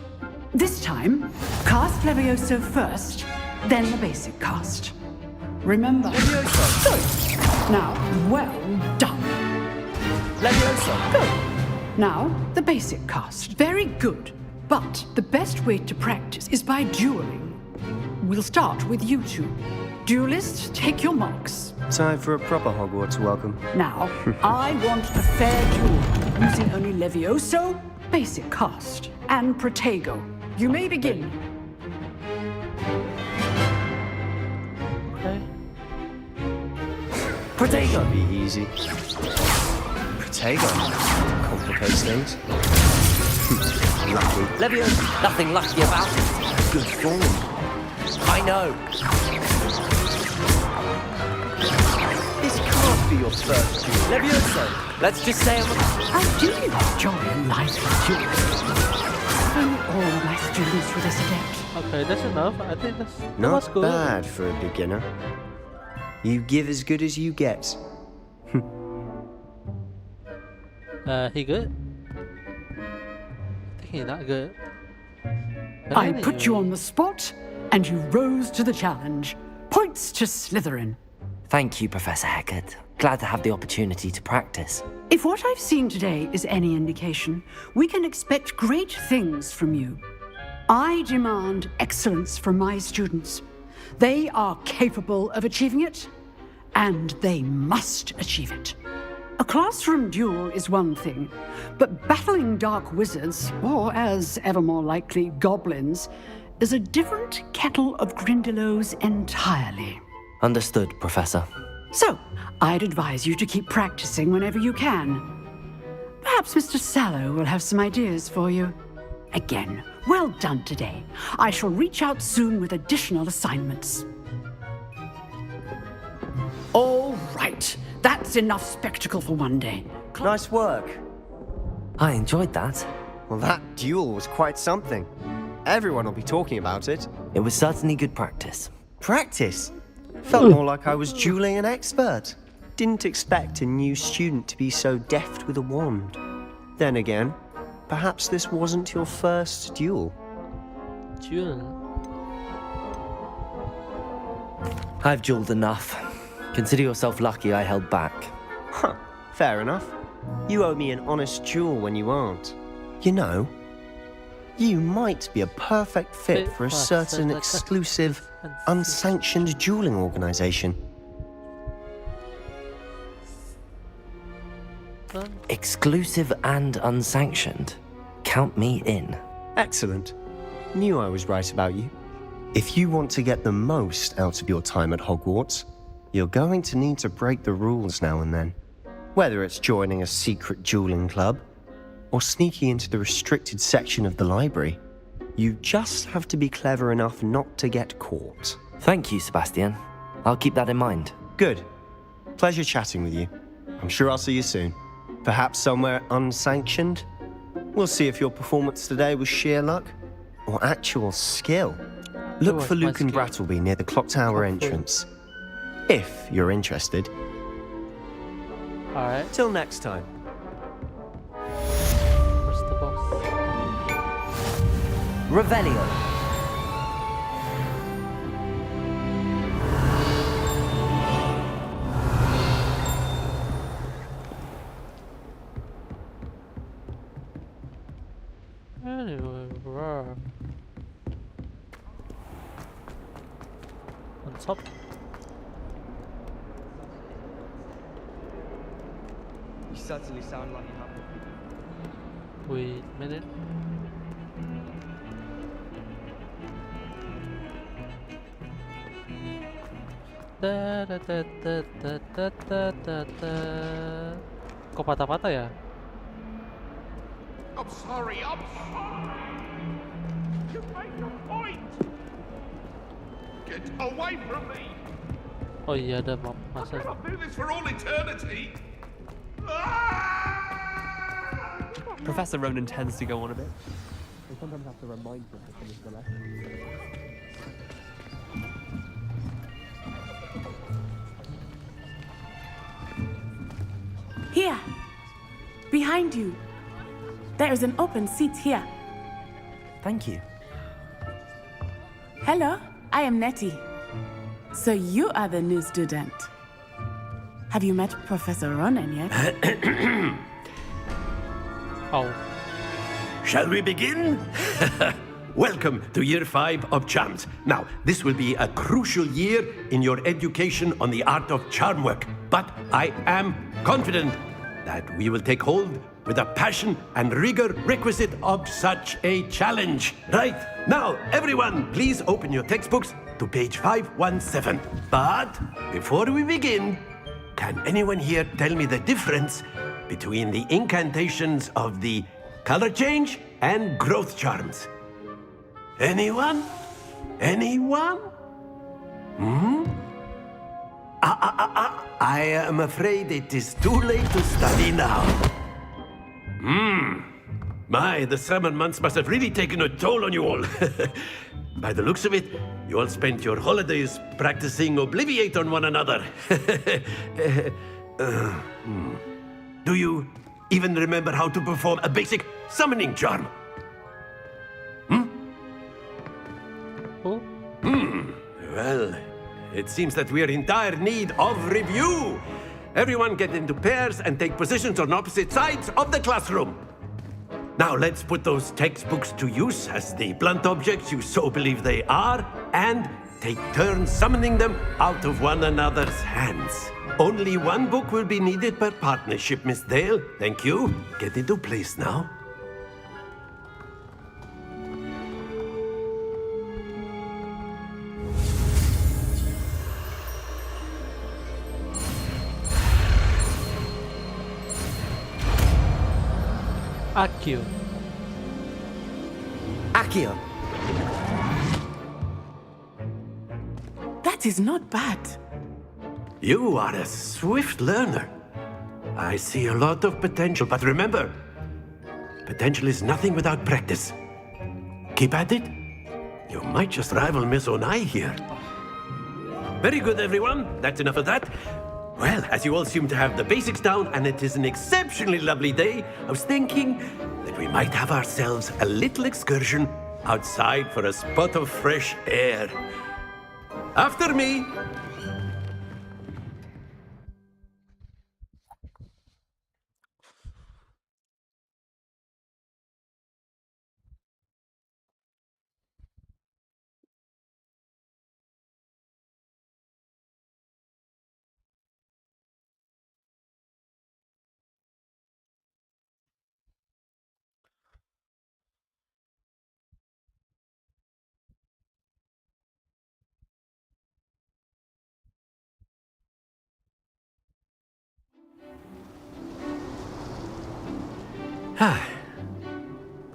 This time, cast Levioso first, then the basic cast. Remember? Levioso. Good. Now, well done. Levioso. Good. Now, the basic cast. Very good. But the best way to practice is by dueling. We'll start with you two. Duelists, take your marks. Time for a proper Hogwarts welcome. Now, I want a fair duel, using only Levioso, basic cast, and Protego. You may begin. Okay. Protego! Be easy. Protego complicates things. Lucky. Levioso, nothing lucky about it. Good form. I know. This can't be your first duel. Levioso, let's just say I do enjoy a lively duel. If only all my students for this adept. Okay, that's enough. I think that's Not good. bad for a beginner. You give as good as you get. He good? I think he's not good. But I put you on the spot, and you rose to the challenge. Points to Slytherin. Thank you, Professor Hecat. Glad to have the opportunity to practice. If what I've seen today is any indication, we can expect great things from you. I demand excellence from my students. They are capable of achieving it, and they must achieve it. A classroom duel is one thing, but battling dark wizards, or as ever more likely, goblins, is a different kettle of Grindylows entirely. Understood, Professor. So, I'd advise you to keep practicing whenever you can. Perhaps Mr. Sallow will have some ideas for you. Again, well done today. I shall reach out soon with additional assignments. All right, that's enough spectacle for one day. Nice work. I enjoyed that. Well, that duel was quite something. Everyone will be talking about it. It was certainly good practice. Practice? Felt more like I was dueling an expert. Didn't expect a new student to be so deft with a wand. Then again, perhaps this wasn't your first duel. Duel? I've dueled enough. Consider yourself lucky I held back. Huh, fair enough. You owe me an honest duel when you aren't. You know, you might be a perfect fit for a certain exclusive, unsanctioned dueling organization. Exclusive and unsanctioned. Count me in. Excellent. Knew I was right about you. If you want to get the most out of your time at Hogwarts, you're going to need to break the rules now and then. Whether it's joining a secret dueling club, or sneaking into the restricted section of the library, you just have to be clever enough not to get caught. Thank you, Sebastian. I'll keep that in mind. Good. Pleasure chatting with you. I'm sure I'll see you soon. Perhaps somewhere unsanctioned? We'll see if your performance today was sheer luck or actual skill. Look for Luke and Brattleby near the clock tower entrance. If you're interested. Alright. Till next time. Where's the boss? Revelio. Anyway, on top. You certainly sound like you have. Wait a minute. Da da da da da da da da da. Kok patah-patah ya? I'm sorry. You made your point. Get away from me. Oh iya, ada masa. I'll do this for all eternity. Professor Ronan tends to go on a bit. I sometimes have to remind him to finish the lesson. Here, behind you. There is an open seat here. Thank you. Hello, I am Nettie. So you are the new student. Have you met Professor Ronan yet? Oh. Shall we begin? Welcome to Year 5 of Charms. Now, this will be a crucial year in your education on the art of charm work, but I am confident that we will take hold with the passion and rigor requisite of such a challenge. Right, now, everyone, please open your textbooks to page 517. But before we begin, can anyone here tell me the difference between the incantations of the color change and growth charms? Anyone? Anyone? I am afraid it is too late to study now. My, the summer months must have really taken a toll on you all. By the looks of it, you all spent your holidays practicing Obliviate on one another. Do you even remember how to perform a basic summoning charm? Well, it seems that we are in dire need of review. Everyone get into pairs and take positions on opposite sides of the classroom. Now let's put those textbooks to use as the blunt objects you so believe they are, and take turns summoning them out of one another's hands. Only one book will be needed per partnership, Miss Dale. Thank you. Get into place now. Akio. Akio. That is not bad. You are a swift learner. I see a lot of potential, but remember, potential is nothing without practice. Keep at it. You might just rival Miss Onai here. Very good, everyone. That's enough of that. Well, as you all seem to have the basics down, and it is an exceptionally lovely day, I was thinking that we might have ourselves a little excursion outside for a spot of fresh air. After me!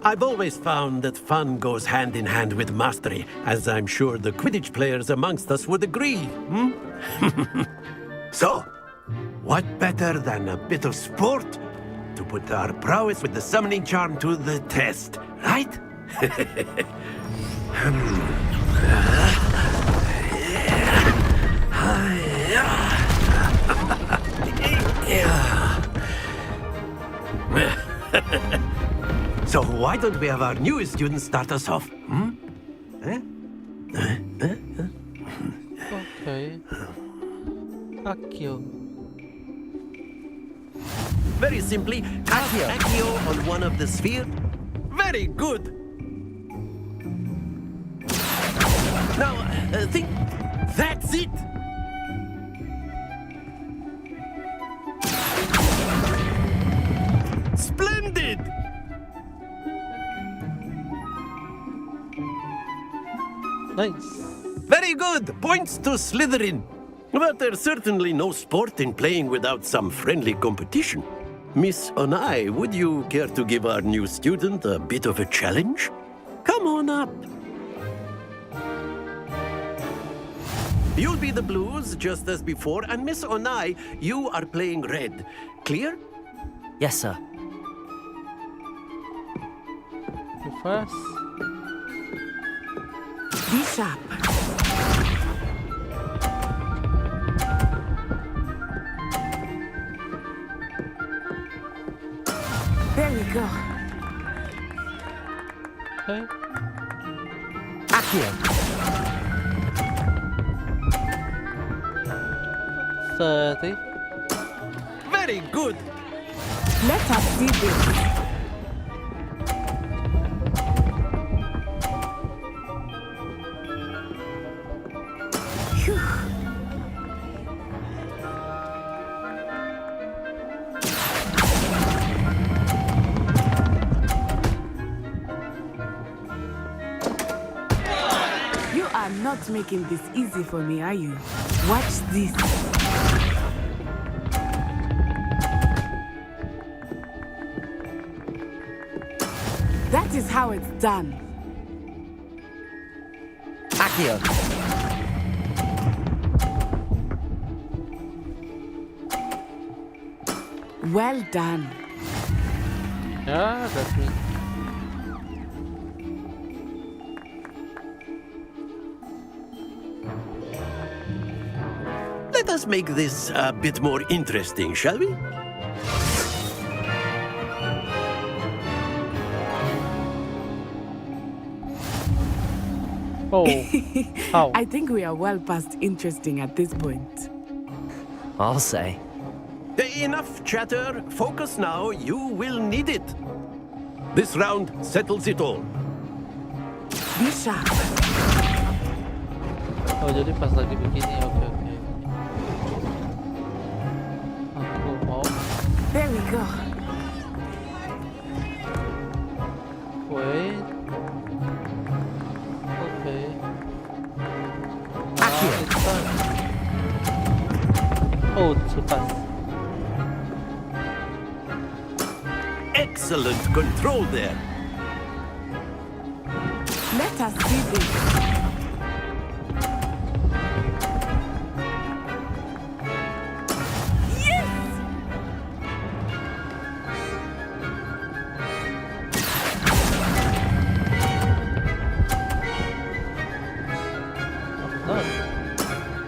I've always found that fun goes hand in hand with mastery, as I'm sure the Quidditch players amongst us would agree, So, what better than a bit of sport to put our prowess with the summoning charm to the test, right? So why don't we have our newest student start us off? Okay. Akio. Very simply, cast Accio on one of the spheres. Very good. Now, think. That's it. Splendid. Nice. Very good. Points to Slytherin. But there's certainly no sport in playing without some friendly competition. Miss Onai, would you care to give our new student a bit of a challenge? Come on up. You'll be the blues, just as before, and Miss Onai, you are playing red. Clear? Yes, sir. You first. Be sharp. There we go. Okay. Accio. 30. Very good. Let us see this. You are not making this easy for me, are you? Watch this. That is how it's done. Accio. Well done. Yeah, that's me. us make this a bit more interesting, shall we? Oh, how? I think we are well past interesting at this point. I'll say. Enough chatter. Focus now. You will need it. This round settles it all. Be sharp. Oh, jadi pas lagi begini, oke. Aku mau. There we go. Wait. Okay. Oh, cepat. Excellent control there. Let us see this.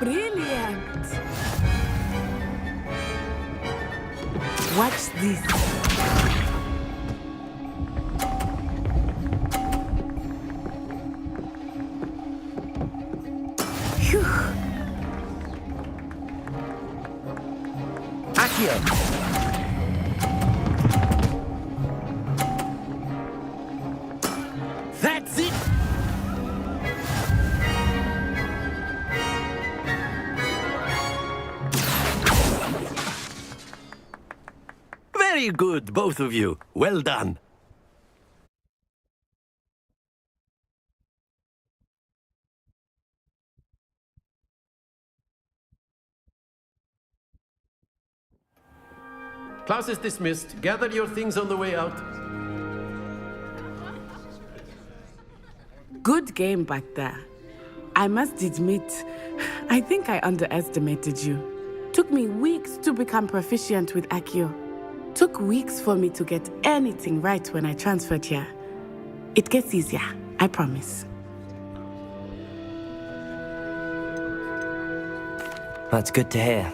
Brilliant. Watch this. Phew. Accio. That's it. Very good, both of you. Well done. Class is dismissed. Gather your things on the way out. Good game back there. I must admit, I think I underestimated you. Took me weeks to become proficient with Accio. Took weeks for me to get anything right when I transferred here. It gets easier, I promise. That's good to hear.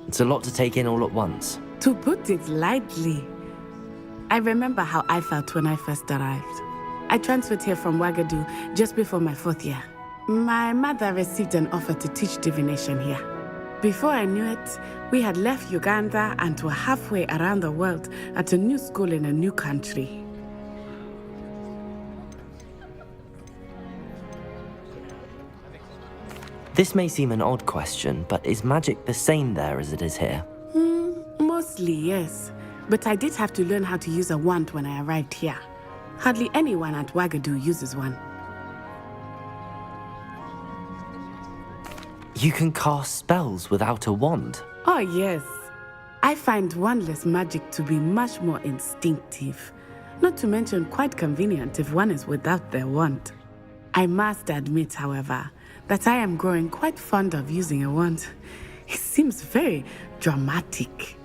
It's a lot to take in all at once. To put it lightly, I remember how I felt when I first arrived. I transferred here from Ouagadougou just before my 4th year. My mother received an offer to teach divination here. Before I knew it, we had left Uganda and were halfway around the world at a new school in a new country. This may seem an odd question, but is magic the same there as it is here? Mostly, yes. But I did have to learn how to use a wand when I arrived here. Hardly anyone at Ouagadougou uses one. You can cast spells without a wand? Oh, yes. I find wandless magic to be much more instinctive. Not to mention quite convenient if one is without their wand. I must admit, however, that I am growing quite fond of using a wand. It seems very dramatic.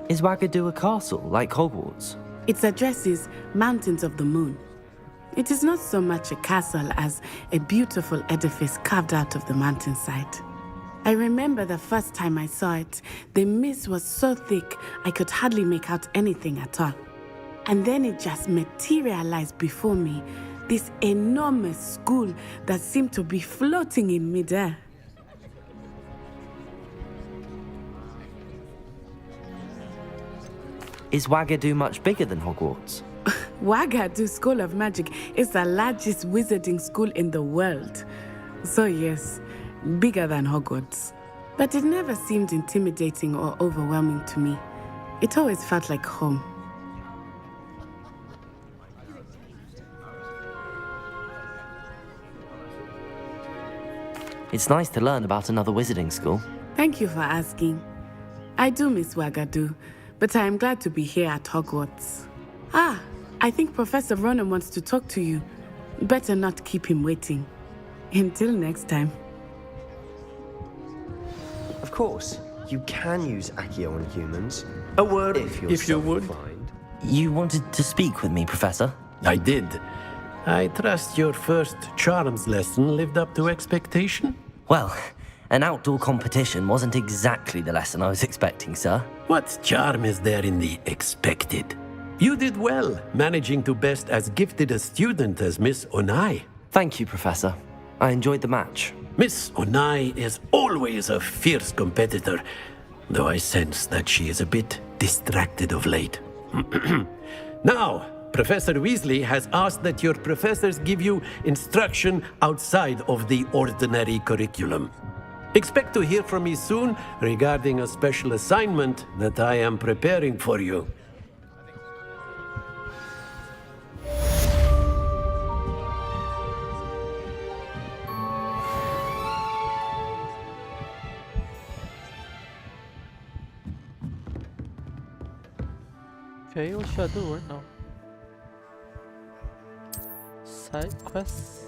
Is Ouagadougou a castle, like Hogwarts? Its address is Mountains of the Moon. It is not so much a castle as a beautiful edifice carved out of the mountainside. I remember the first time I saw it, the mist was so thick I could hardly make out anything at all. And then it just materialized before me, this enormous school that seemed to be floating in midair. Is Ouagadougou much bigger than Hogwarts? Ouagadougou School of Magic is the largest wizarding school in the world. So yes, bigger than Hogwarts. But it never seemed intimidating or overwhelming to me. It always felt like home. It's nice to learn about another wizarding school. Thank you for asking. I do miss Ouagadougou, but I am glad to be here at Hogwarts. Ah, I think Professor Ronan wants to talk to you. Better not keep him waiting. Until next time. Of course, you can use Accio on humans. A word if you would. You wanted to speak with me, Professor? I did. I trust your first charms lesson lived up to expectation? Well, an outdoor competition wasn't exactly the lesson I was expecting, sir. What charm is there in the expected? You did well, managing to best as gifted a student as Miss Onai. Thank you, Professor. I enjoyed the match. Miss Onai is always a fierce competitor, though I sense that she is a bit distracted of late. Now, Professor Weasley has asked that your professors give you instruction outside of the ordinary curriculum. Expect to hear from me soon regarding a special assignment that I am preparing for you. Okay, what should I do right now? Side quests.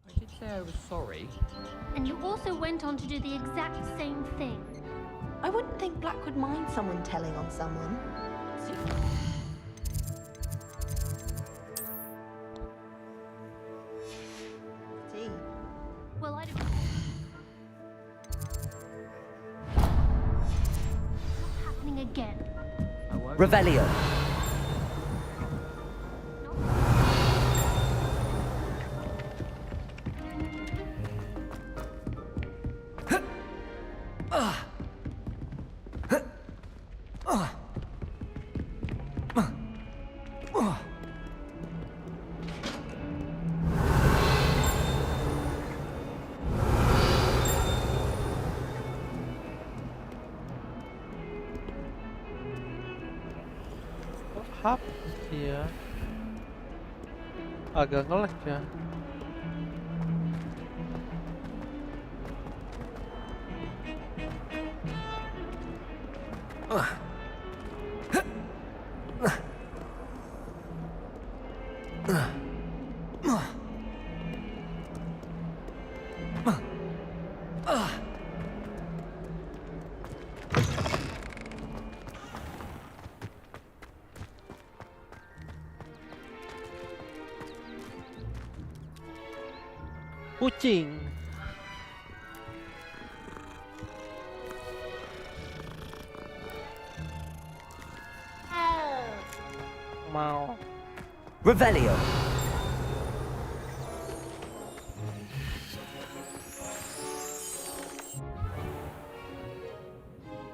I did say I was sorry. And you also went on to do the exact same thing. I wouldn't think Black would mind someone telling on someone. Well, I don't... Not happening again. Revelio. What happened here? Agak ngelag ya. Kucing. Mau. Revelio.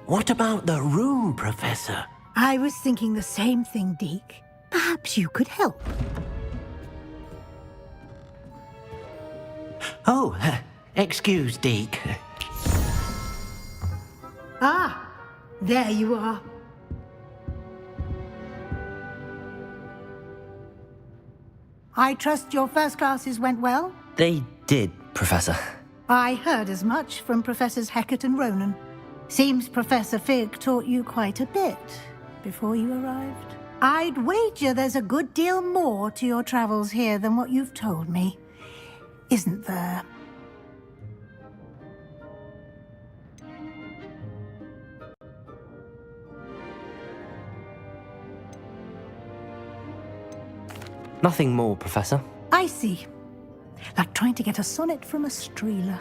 What about the room, Professor? I was thinking the same thing, Deke. Perhaps you could help. Oh, excuse, Deke. Ah, there you are. I trust your first classes went well? They did, Professor. I heard as much from Professors Hecat and Ronan. Seems Professor Fig taught you quite a bit before you arrived. I'd wager there's a good deal more to your travels here than what you've told me. Isn't there? Nothing more, Professor. I see. Like trying to get a sonnet from a streeler.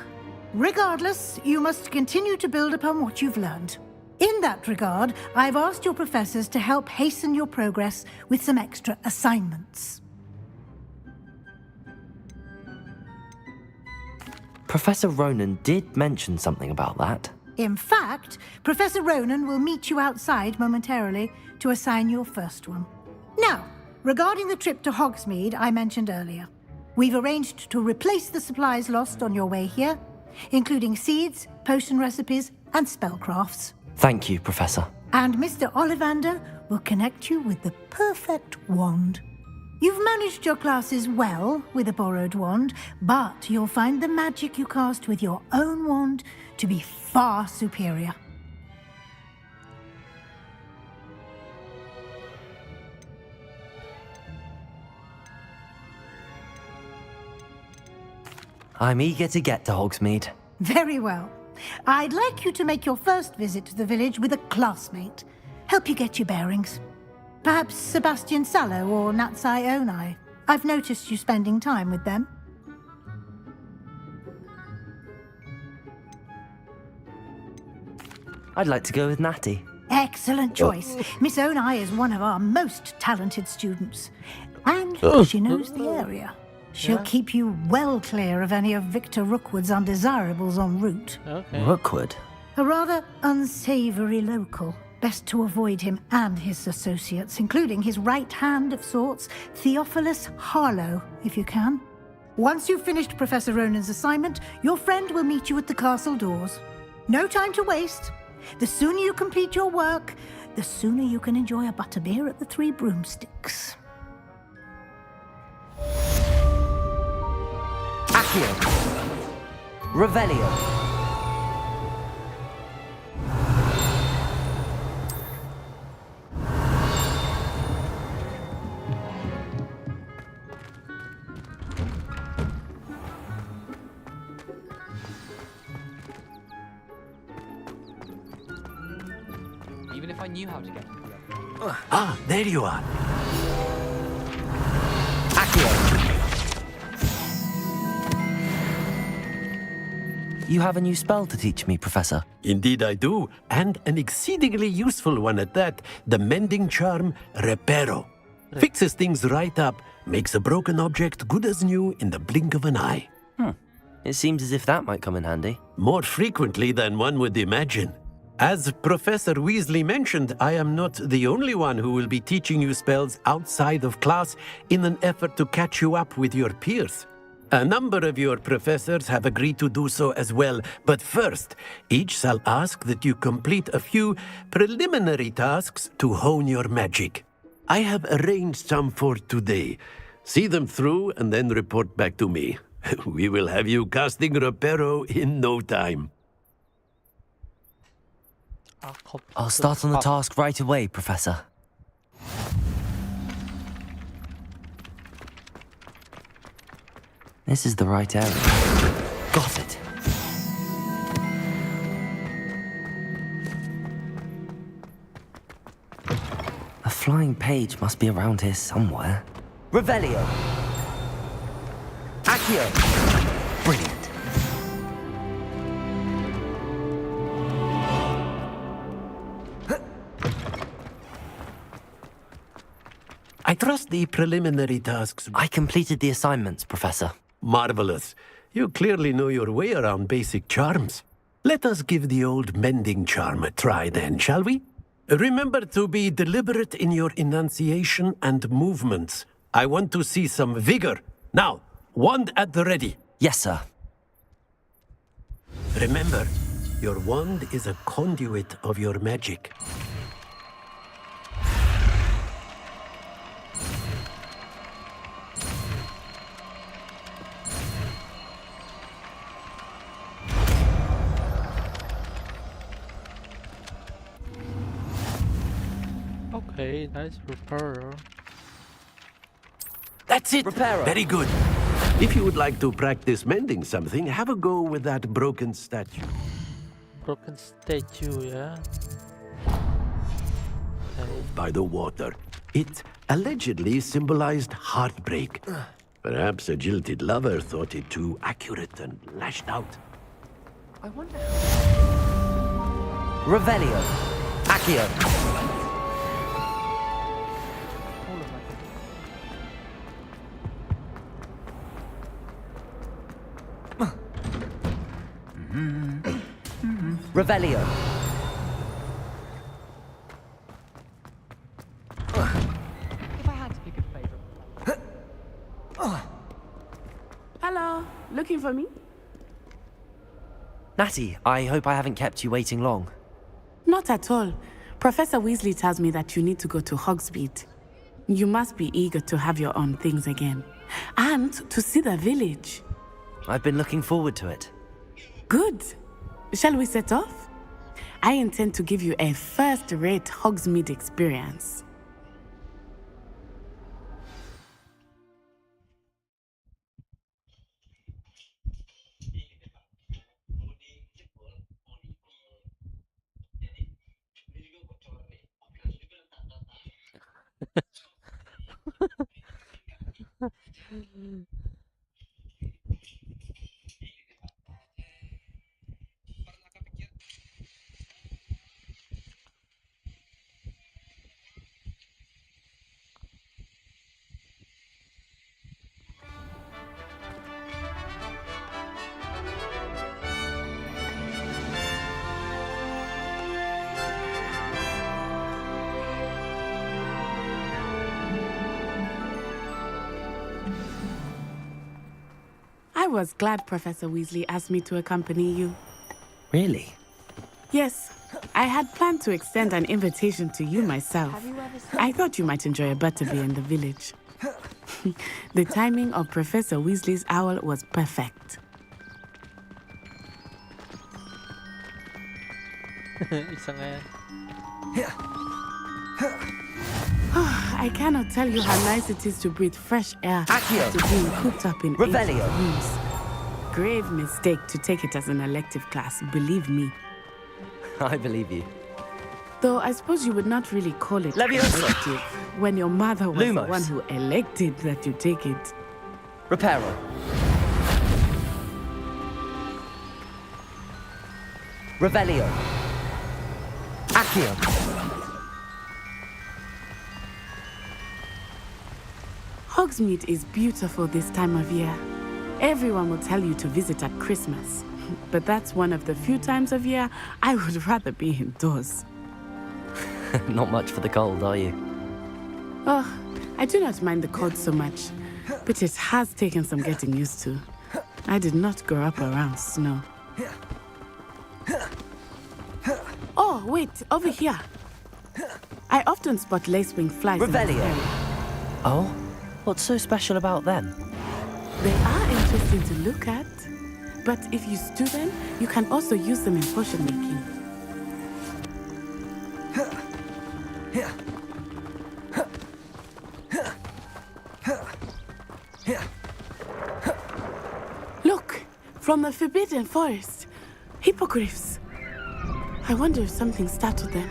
Regardless, you must continue to build upon what you've learned. In that regard, I've asked your professors to help hasten your progress with some extra assignments. Professor Ronan did mention something about that. In fact, Professor Ronan will meet you outside momentarily to assign your first one. Now, regarding the trip to Hogsmeade I mentioned earlier, we've arranged to replace the supplies lost on your way here, including seeds, potion recipes, and spellcrafts. Thank you, Professor. And Mr. Ollivander will connect you with the perfect wand. You've managed your classes well with a borrowed wand, but you'll find the magic you cast with your own wand to be far superior. I'm eager to get to Hogsmeade. Very well. I'd like you to make your first visit to the village with a classmate. Help you get your bearings. Perhaps Sebastian Sallow or Natsai Onai. I've noticed you spending time with them. I'd like to go with Natty. Excellent choice. Miss Onai is one of our most talented students. And she knows the area. She'll keep you well clear of any of Victor Rookwood's undesirables en route. Rookwood? A rather unsavory local. Best to avoid him and his associates, including his right hand of sorts, Theophilus Harlow, if you can. Once you've finished Professor Ronan's assignment, your friend will meet you at the castle doors. No time to waste. The sooner you complete your work, the sooner you can enjoy a butterbeer at the Three Broomsticks. Accio. Revelio. Even if I knew how to get into the other. Ah, there you are. Accio. You have a new spell to teach me, Professor. Indeed I do, and an exceedingly useful one at that. The mending charm, Reparo. Fixes things right up, makes a broken object good as new in the blink of an eye. It seems as if that might come in handy. More frequently than one would imagine. As Professor Weasley mentioned, I am not the only one who will be teaching you spells outside of class in an effort to catch you up with your peers. A number of your professors have agreed to do so as well, but first, each shall ask that you complete a few preliminary tasks to hone your magic. I have arranged some for today. See them through and then report back to me. We will have you casting Reparo in no time. I'll start on the task right away, Professor. This is the right area. Got it. A flying page must be around here somewhere. Revelio. Accio. Brilliant. I trust the preliminary tasks. I completed the assignments, Professor. Marvelous. You clearly know your way around basic charms. Let us give the old mending charm a try then, shall we? Remember to be deliberate in your enunciation and movements. I want to see some vigor. Now, wand at the ready. Yes, sir. Remember, your wand is a conduit of your magic. Okay, nice Reparo. That's it! Reparo. Very good. If you would like to practice mending something, have a go with that broken statue. Broken statue, yeah? By the water. It allegedly symbolized heartbreak. Perhaps a jilted lover thought it too accurate and lashed out. I wonder. Revelio. Accio. Revelio. If I had to pick a favorite. Hello, looking for me? Natty, I hope I haven't kept you waiting long. Not at all. Professor Weasley tells me that you need to go to Hogsmeade. You must be eager to have your own things again. And to see the village. I've been looking forward to it. Good. Shall we set off? I intend to give you a first-rate Hogsmeade experience. I was glad Professor Weasley asked me to accompany you. Really? Yes, I had planned to extend an invitation to you myself. I thought you might enjoy a butterbeer in the village. The timing of Professor Weasley's owl was perfect. Isa nga yan. I cannot tell you how nice it is to breathe fresh air Accio. after being cooped up in Revelio. 8 rooms. Grave mistake to take it as an elective class, believe me. I believe you. Though I suppose you would not really call it Leviosa. elective when your mother was Lumos. the one who elected that you take it. Reparo. Revelio. Accio. Hogsmeade is beautiful this time of year. Everyone will tell you to visit at Christmas. But that's one of the few times of year I would rather be indoors. Not much for the cold, are you? Oh, I do not mind the cold so much, but it has taken some getting used to. I did not grow up around snow. Oh, wait, over here. I often spot lacewing flies in the Revelio. area. Oh? What's so special about them? They are interesting to look at, but if you stew them, you can also use them in potion making. Look, from the Forbidden Forest, hippogriffs. I wonder if something startled them.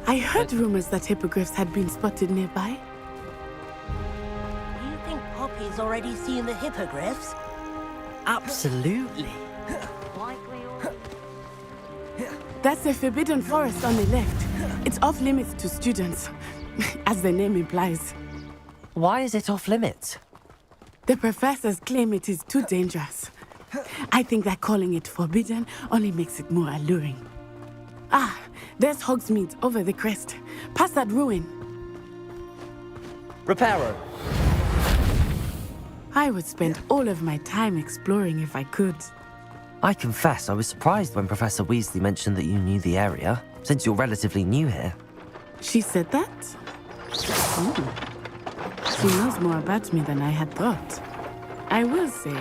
I heard rumors that hippogriffs had been spotted nearby. You think Poppy's already seen the hippogriffs? Absolutely. That's the Forbidden Forest on the left. It's off limits to students, as the name implies. Why is it off limits? The professors claim it is too dangerous. I think that calling it forbidden only makes it more alluring. Ah, there's Hogsmeade over the crest. Past that ruin. Reparo. I would spend all of my time exploring if I could. I confess I was surprised when Professor Weasley mentioned that you knew the area, since you're relatively new here. She said that? Ooh. She knows more about me than I had thought. I will say,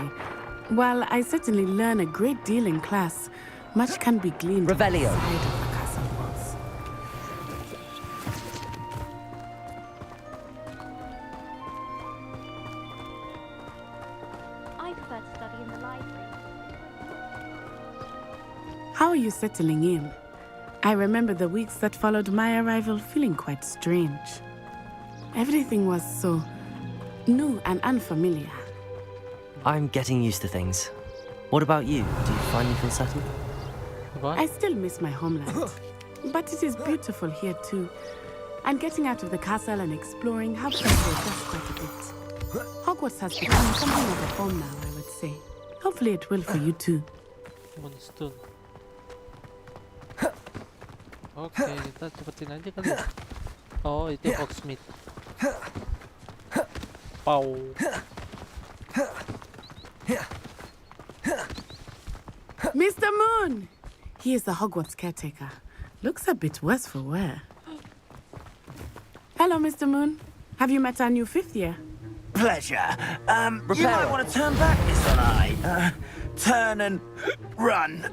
while I certainly learn a great deal in class, much can be gleaned Revelio. outside of the castle walls. I prefer to study in the library. How are you settling in? I remember the weeks that followed my arrival feeling quite strange. Everything was so new and unfamiliar. I'm getting used to things. What about you? Do you find you feel settled? I still miss my homeland, but it is beautiful here too. And getting out of the castle and exploring helps us to adjust quite a bit. Hogwarts has become something of a home now, I would say. Hopefully it will for you too. Monster. Oke, kita cepetin aja kali. Oh, itu Hogsmeade. Pow. Mr. Moon! He is the Hogwarts caretaker. Looks a bit worse for wear. Hello, Mr. Moon. Have you met our new 5th year? Pleasure. You might want to turn back, Miss Eye. Turn and run.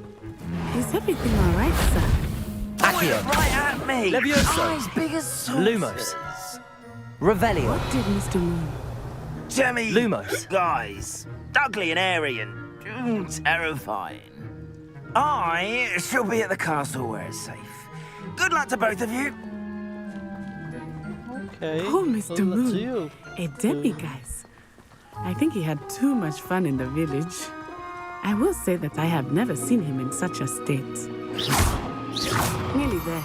Is everything all right, sir? Accio. Right at me. Leviosa. Eyes big as saucers. Lumos. Revelio. What did Mr. Moon? Jemmy. Lumos. Guys. Ugly and airy and terrifying. I shall be at the castle where it's safe. Good luck to both of you. Okay. Oh, Mr. Well, let's see Moon, you. a demiguise. I think he had too much fun in the village. I will say that I have never seen him in such a state. Nearly there.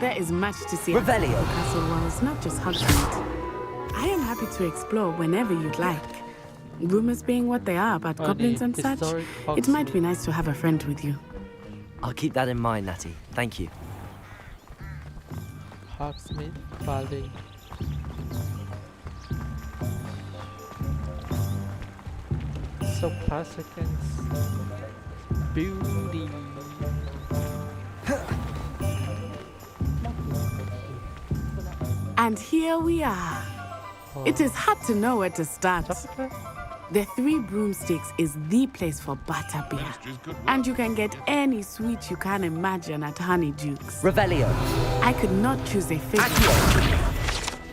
There is much to see outside the castle walls, not just Hogsmeade. I am happy to explore whenever you'd like. Rumors being what they are about goblins and such, it might be nice to have a friend with you. I'll keep that in mind, Natty. Thank you. Hogsmeade Valley. So classic and beauty. And here we are. It is hard to know where to start. The Three Broomsticks is the place for butterbeer. And you can get any sweet you can imagine at Honeyduke's. Revelio. I could not choose a favorite.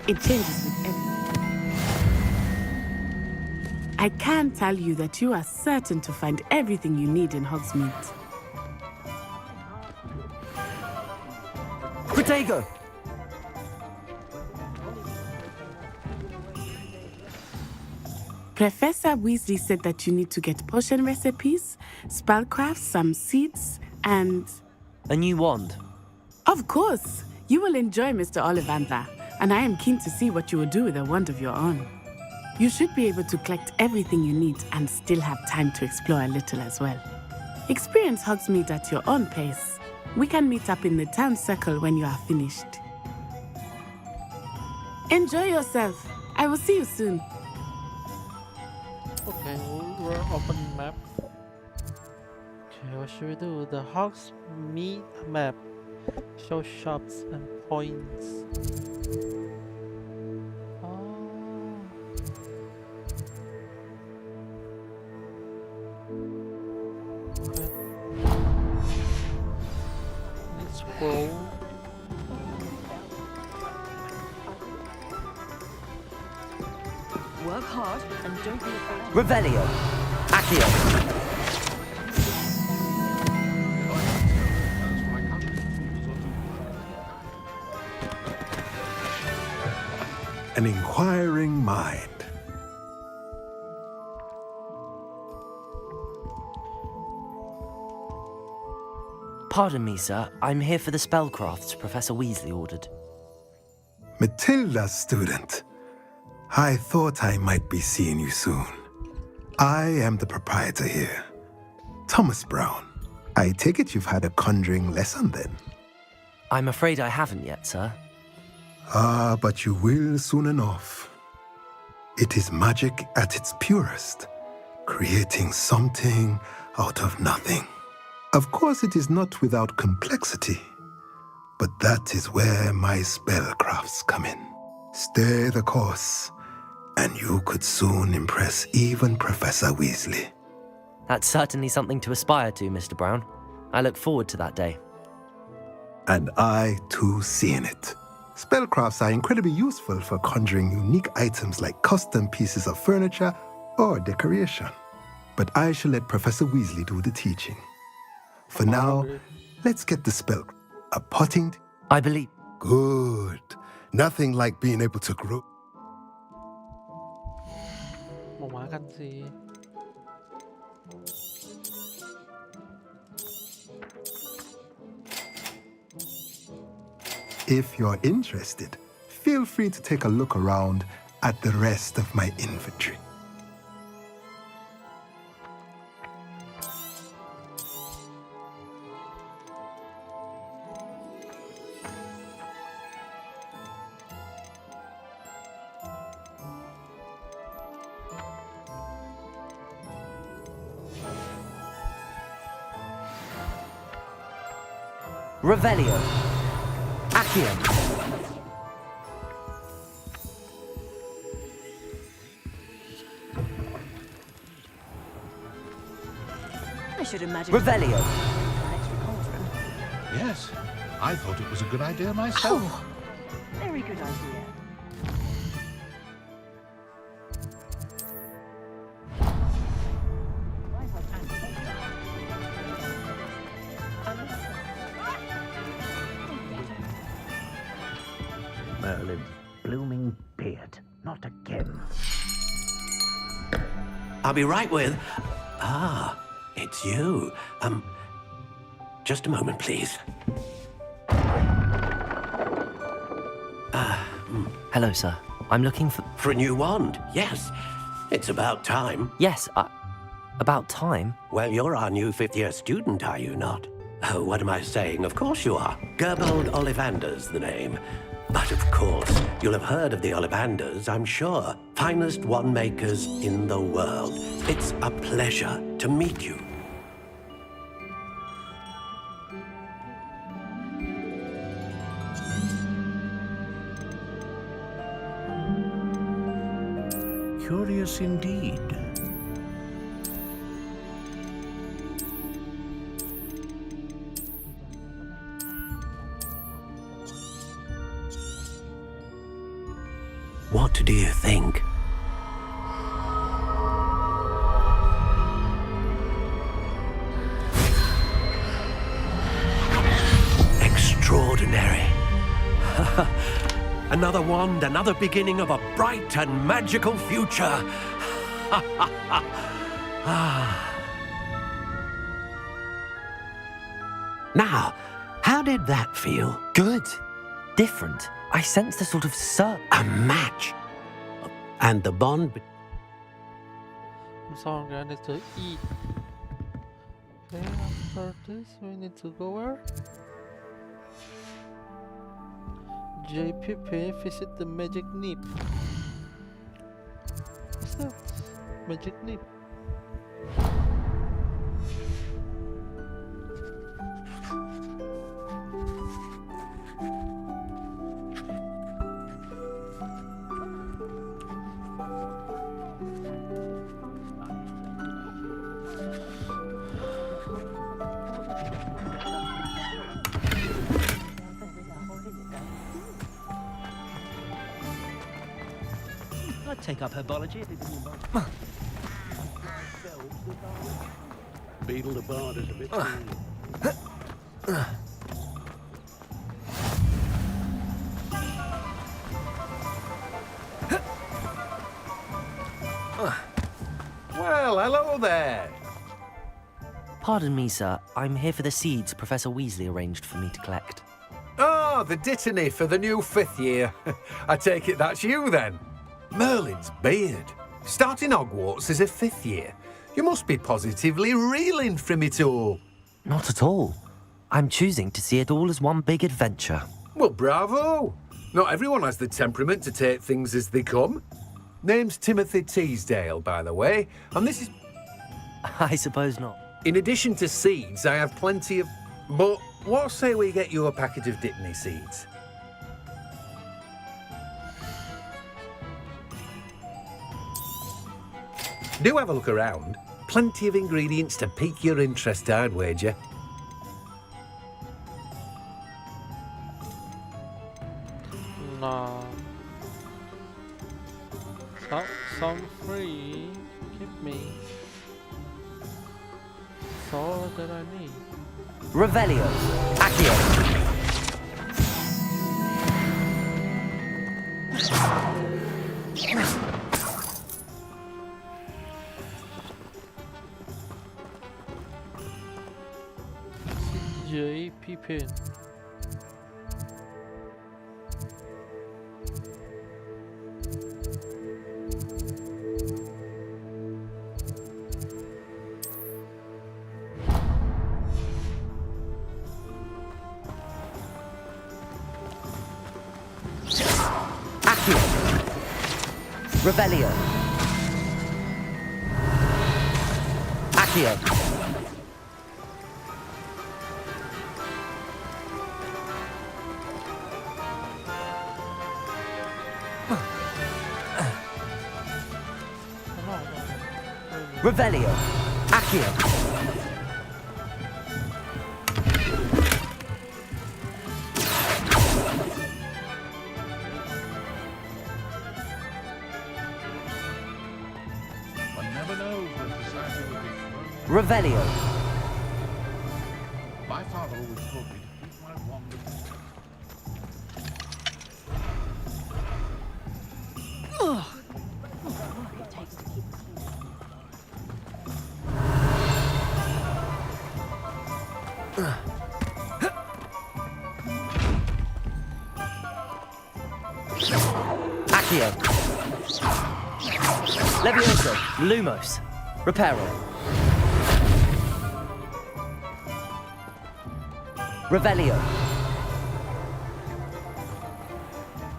It changes with everything. I can tell you that you are certain to find everything you need in Hogsmeade. Protego! Professor Weasley said that you need to get potion recipes, spellcrafts, some seeds, and... a new wand. Of course! You will enjoy Mr. Ollivander, and I am keen to see what you will do with a wand of your own. You should be able to collect everything you need and still have time to explore a little as well. Experience Hogsmeade at your own pace. We can meet up in the town circle when you are finished. Enjoy yourself. I will see you soon. Okay, we're open map. Okay, what should we do? The Hogsmeade map. Show shops and points. Scroll. Work hard and don't be afraid. Revelio. Accio. An inquiring mind. Pardon me, sir. I'm here for the spellcrafts Professor Weasley ordered. Matilda, student. I thought I might be seeing you soon. I am the proprietor here, Thomas Brown. I take it you've had a conjuring lesson then? I'm afraid I haven't yet, sir. Ah, but you will soon enough. It is magic at its purest, creating something out of nothing. Of course, it is not without complexity, but that is where my spellcrafts come in. Stay the course, and you could soon impress even Professor Weasley. That's certainly something to aspire to, Mr. Brown. I look forward to that day. And I, too, see in it. Spellcrafts are incredibly useful for conjuring unique items like custom pieces of furniture or decoration. But I shall let Professor Weasley do the teaching. For now, let's get the spell. A potting... I believe... Good. Nothing like being able to grow... หมูหมากันสิ If you're interested, feel free to take a look around at the rest of my inventory. Revelio. Accio. I should imagine. Revelio. Yes, I thought it was a good idea myself. Oh, very good idea. Merlin, blooming beard. Not again. I'll be right with... Ah, it's you. Just a moment, please. Hello, sir. I'm looking for... For a new wand, yes. It's about time. Yes, about time? Well, you're our new fifth-year student, are you not? Oh, what am I saying? Of course you are. Gerbold Ollivander's the name. But of course, you'll have heard of the Ollivanders, I'm sure. Finest wand makers in the world. It's a pleasure to meet you. Curious indeed. What do you think? Extraordinary. Another wand, another beginning of a bright and magical future. Now, how did that feel? Good. Different. I sensed a sort of a match. And the bond... I'm sorry, I need to eat. Okay, after this, we need to go where? JPP, visit the magic nip. What's that? Magic nip. I'd take up herbology if it didn't involve... Beetle the Bard is a bit... Well, hello there. Pardon me, sir. I'm here for the seeds Professor Weasley arranged for me to collect. Oh, the dittany for the new 5th year. I take it that's you, then. Merlin's beard. Starting Hogwarts as a 5th year. You must be positively reeling from it all. Not at all. I'm choosing to see it all as one big adventure. Well, bravo. Not everyone has the temperament to take things as they come. Name's Timothy Teasdale, by the way, and this is... I suppose not. In addition to seeds, I have plenty of... But what say we get you a packet of dittany seeds? Do have a look around. Plenty of ingredients to pique your interest, I'd wager. No. Some free. Give me. That's all that I need. Revelio. Accio. JPP. Revelio. Accio. Revelio. Accio. Revelio. My father always told me to keep my wand. Accio. Levioso. Lumos. Reparo. Revelio.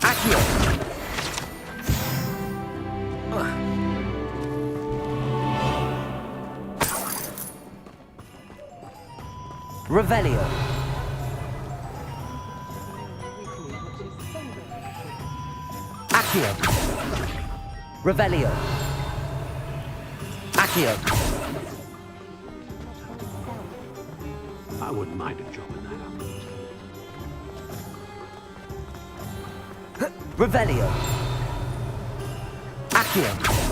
Accio. Revelio. Accio. Revelio. Accio. I wouldn't mind a job in that afterwards. Revelio. Accio.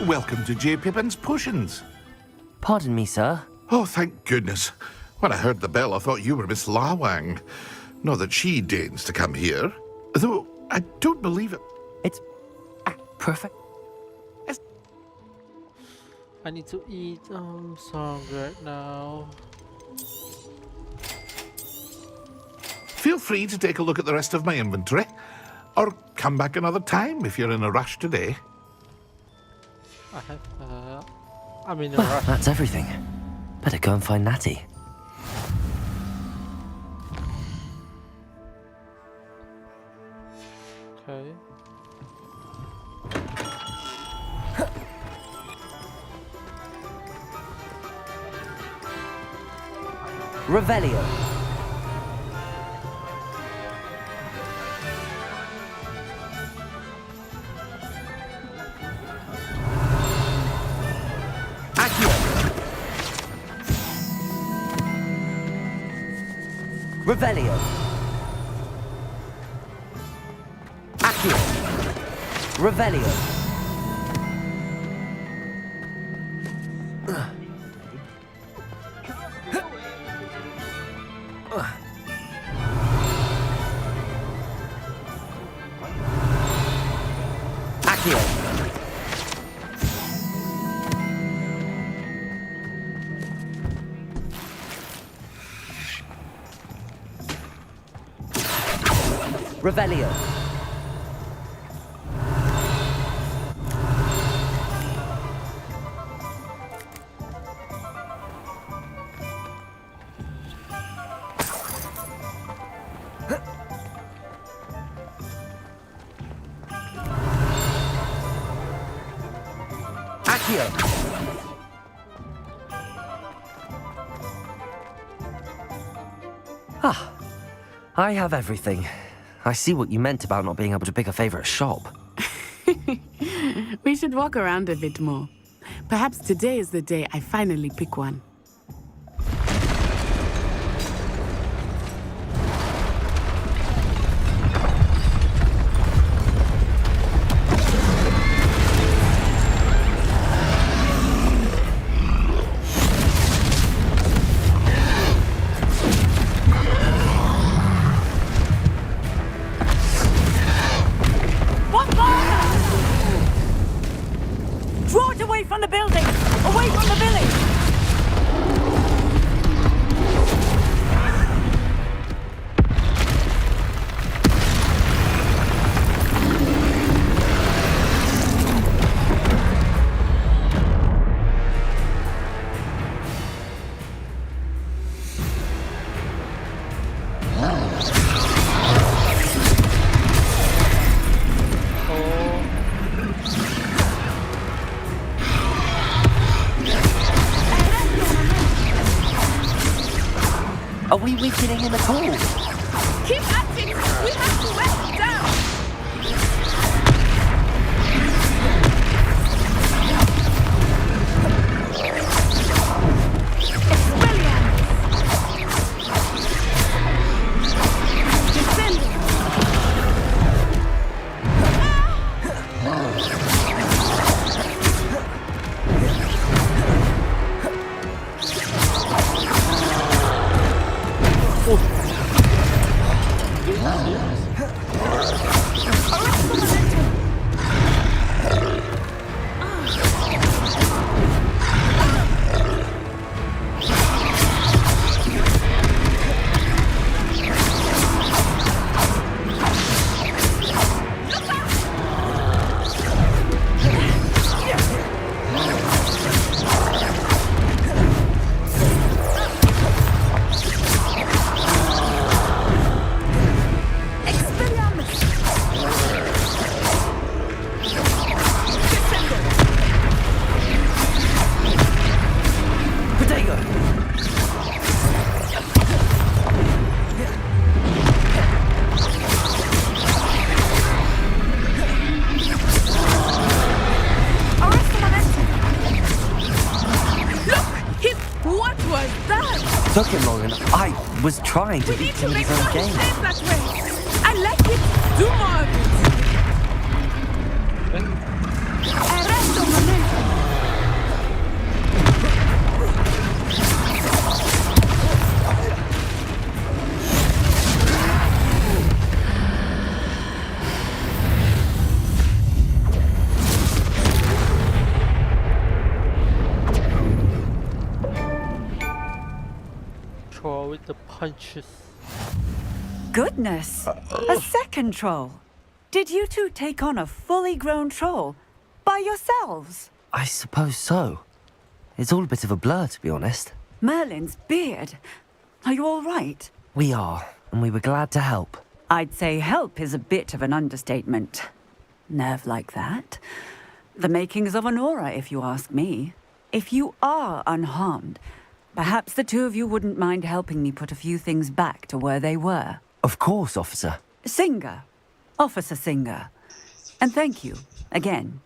Welcome to J. Pippin's Potions. Pardon me, sir. Oh, thank goodness. When I heard the bell, I thought you were Miss Lawang. Not that she deigns to come here. Though, I don't believe it. It's perfect. I need to eat. I'm so hungry right now. Feel free to take a look at the rest of my inventory. Or come back another time if you're in a rush today. I'm in a Well, rush. that's everything. Better go and find Natty. Okay. Revelio. Accio. Revelio. Accio. Revelio. Accio. Revelio. Accio. Ah, I have everything. I see what you meant about not being able to pick a favorite shop. We should walk around a bit more. Perhaps today is the day I finally pick one. Draw it away from the building! Away from the village! Are we weakening him at all? Keep acting! We have to wear him down! took him long enough. I was trying to beat him in his own game. That way. I like it. Do more of it. Arresto momento. Troll with the punches. Goodness! A second troll. Did you two take on a fully grown troll by yourselves? I suppose so. It's all a bit of a blur, to be honest. Merlin's beard. Are you all right? We are, and we were glad to help. I'd say help is a bit of an understatement. Nerve like that. The makings of an aura, if you ask me. If you are unharmed, perhaps the two of you wouldn't mind helping me put a few things back to where they were. Of course, officer. Singer. Officer Singer. And thank you, again.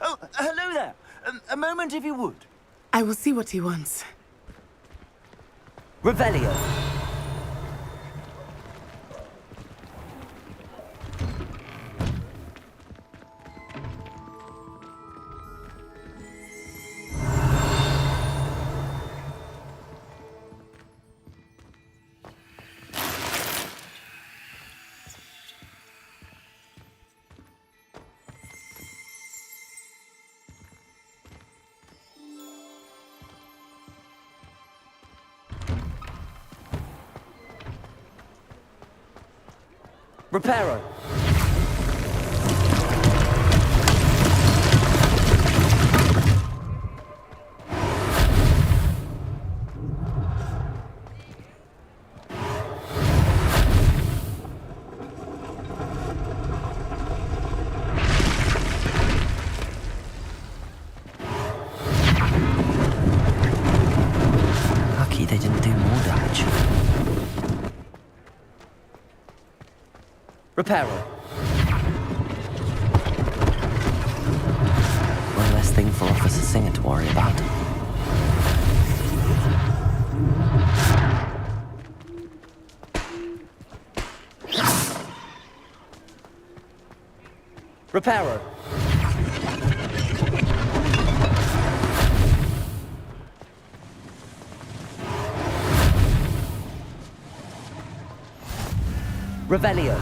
Oh, hello there. A moment, if you would. I will see what he wants. Revelio. Reparo. Lucky they didn't do more damage. Reparo. One less thing for Officer Singer to worry about. Reparo. Revelio.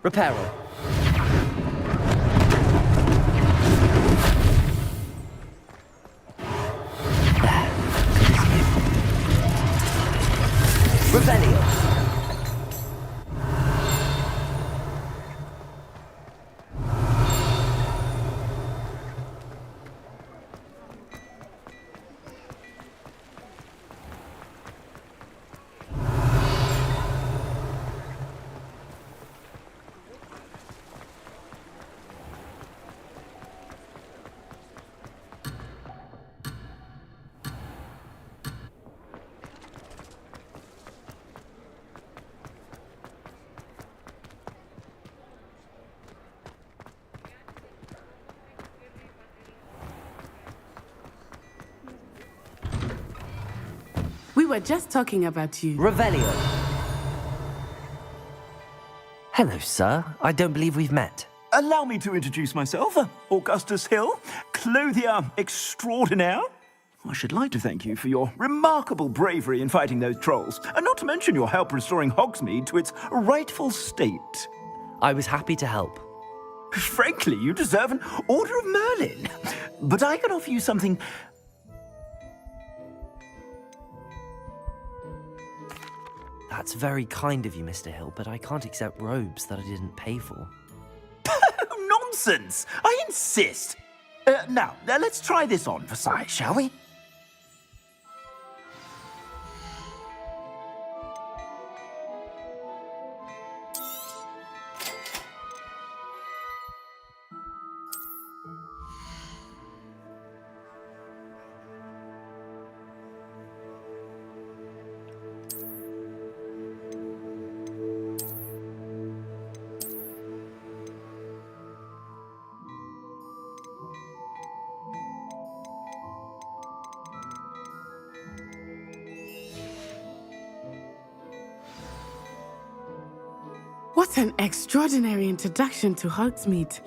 Reparo. There. Good as new. Revelio. We were just talking about you. Revelio. Hello, sir. I don't believe we've met. Allow me to introduce myself, Augustus Hill, clothier extraordinaire. I should like to thank you for your remarkable bravery in fighting those trolls, and not to mention your help restoring Hogsmeade to its rightful state. I was happy to help. Frankly, you deserve an Order of Merlin. But I can offer you something. That's very kind of you, Mr. Hill, but I can't accept robes that I didn't pay for. Nonsense! I insist. Now, let's try this on for size, shall we? What an extraordinary introduction to Hogsmeade.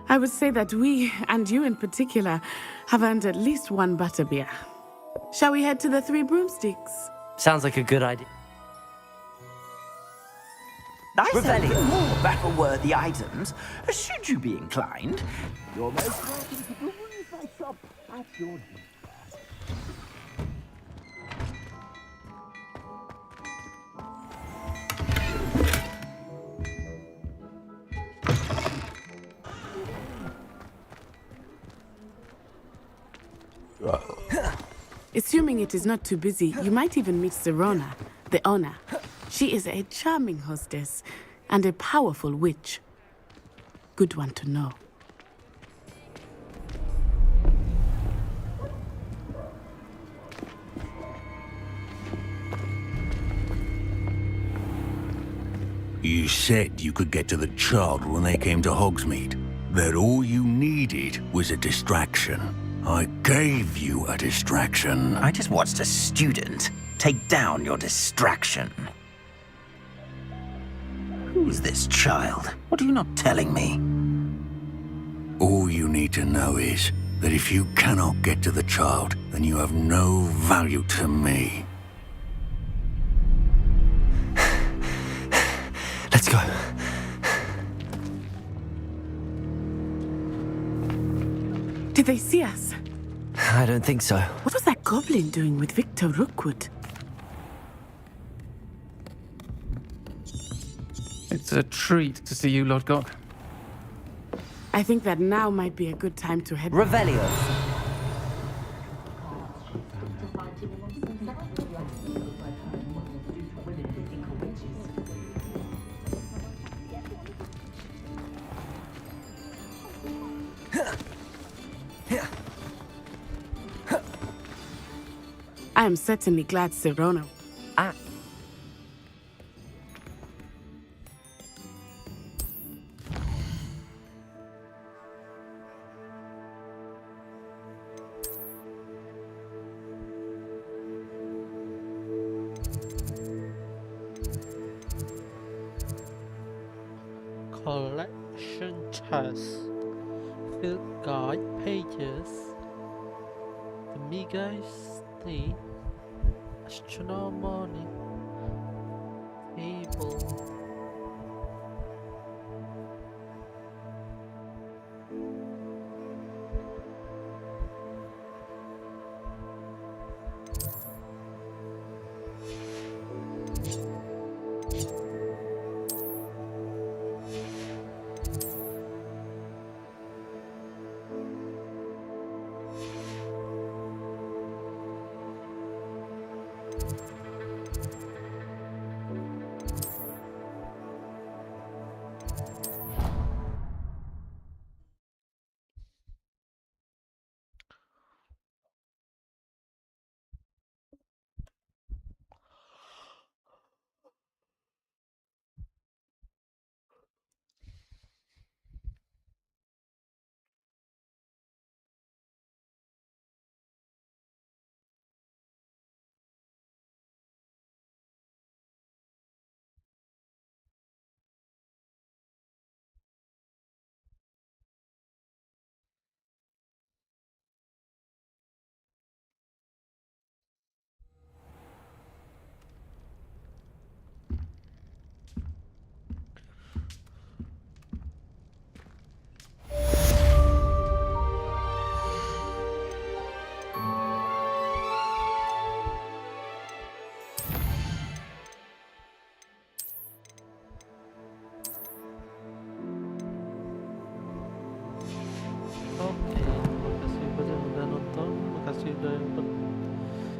I would say that we, and you in particular, have earned at least one butterbeer. Shall we head to the Three Broomsticks? Sounds like a good idea. I sell more battle-worthy items, should you be inclined. You're most welcome to peruse my shop at your leisure. Assuming it is not too busy, you might even meet Serona, the owner. She is a charming hostess and a powerful witch. Good one to know. You said you could get to the child when they came to Hogsmeade. That all you needed was a distraction. I gave you a distraction. I just watched a student take down your distraction. Who's this child? What are you not telling me? All you need to know is that if you cannot get to the child, then you have no value to me. Let's go. Did they see us? I don't think so. What was that goblin doing with Victor Rookwood? It's a treat to see you, Lord God. I think that now might be a good time to head... Revelio. I am certainly glad Serona... Collection chest. Field guide pages. The Migas the astronomy table.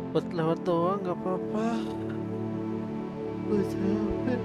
Buat lewat doang nggak apa-apa. Udah capek.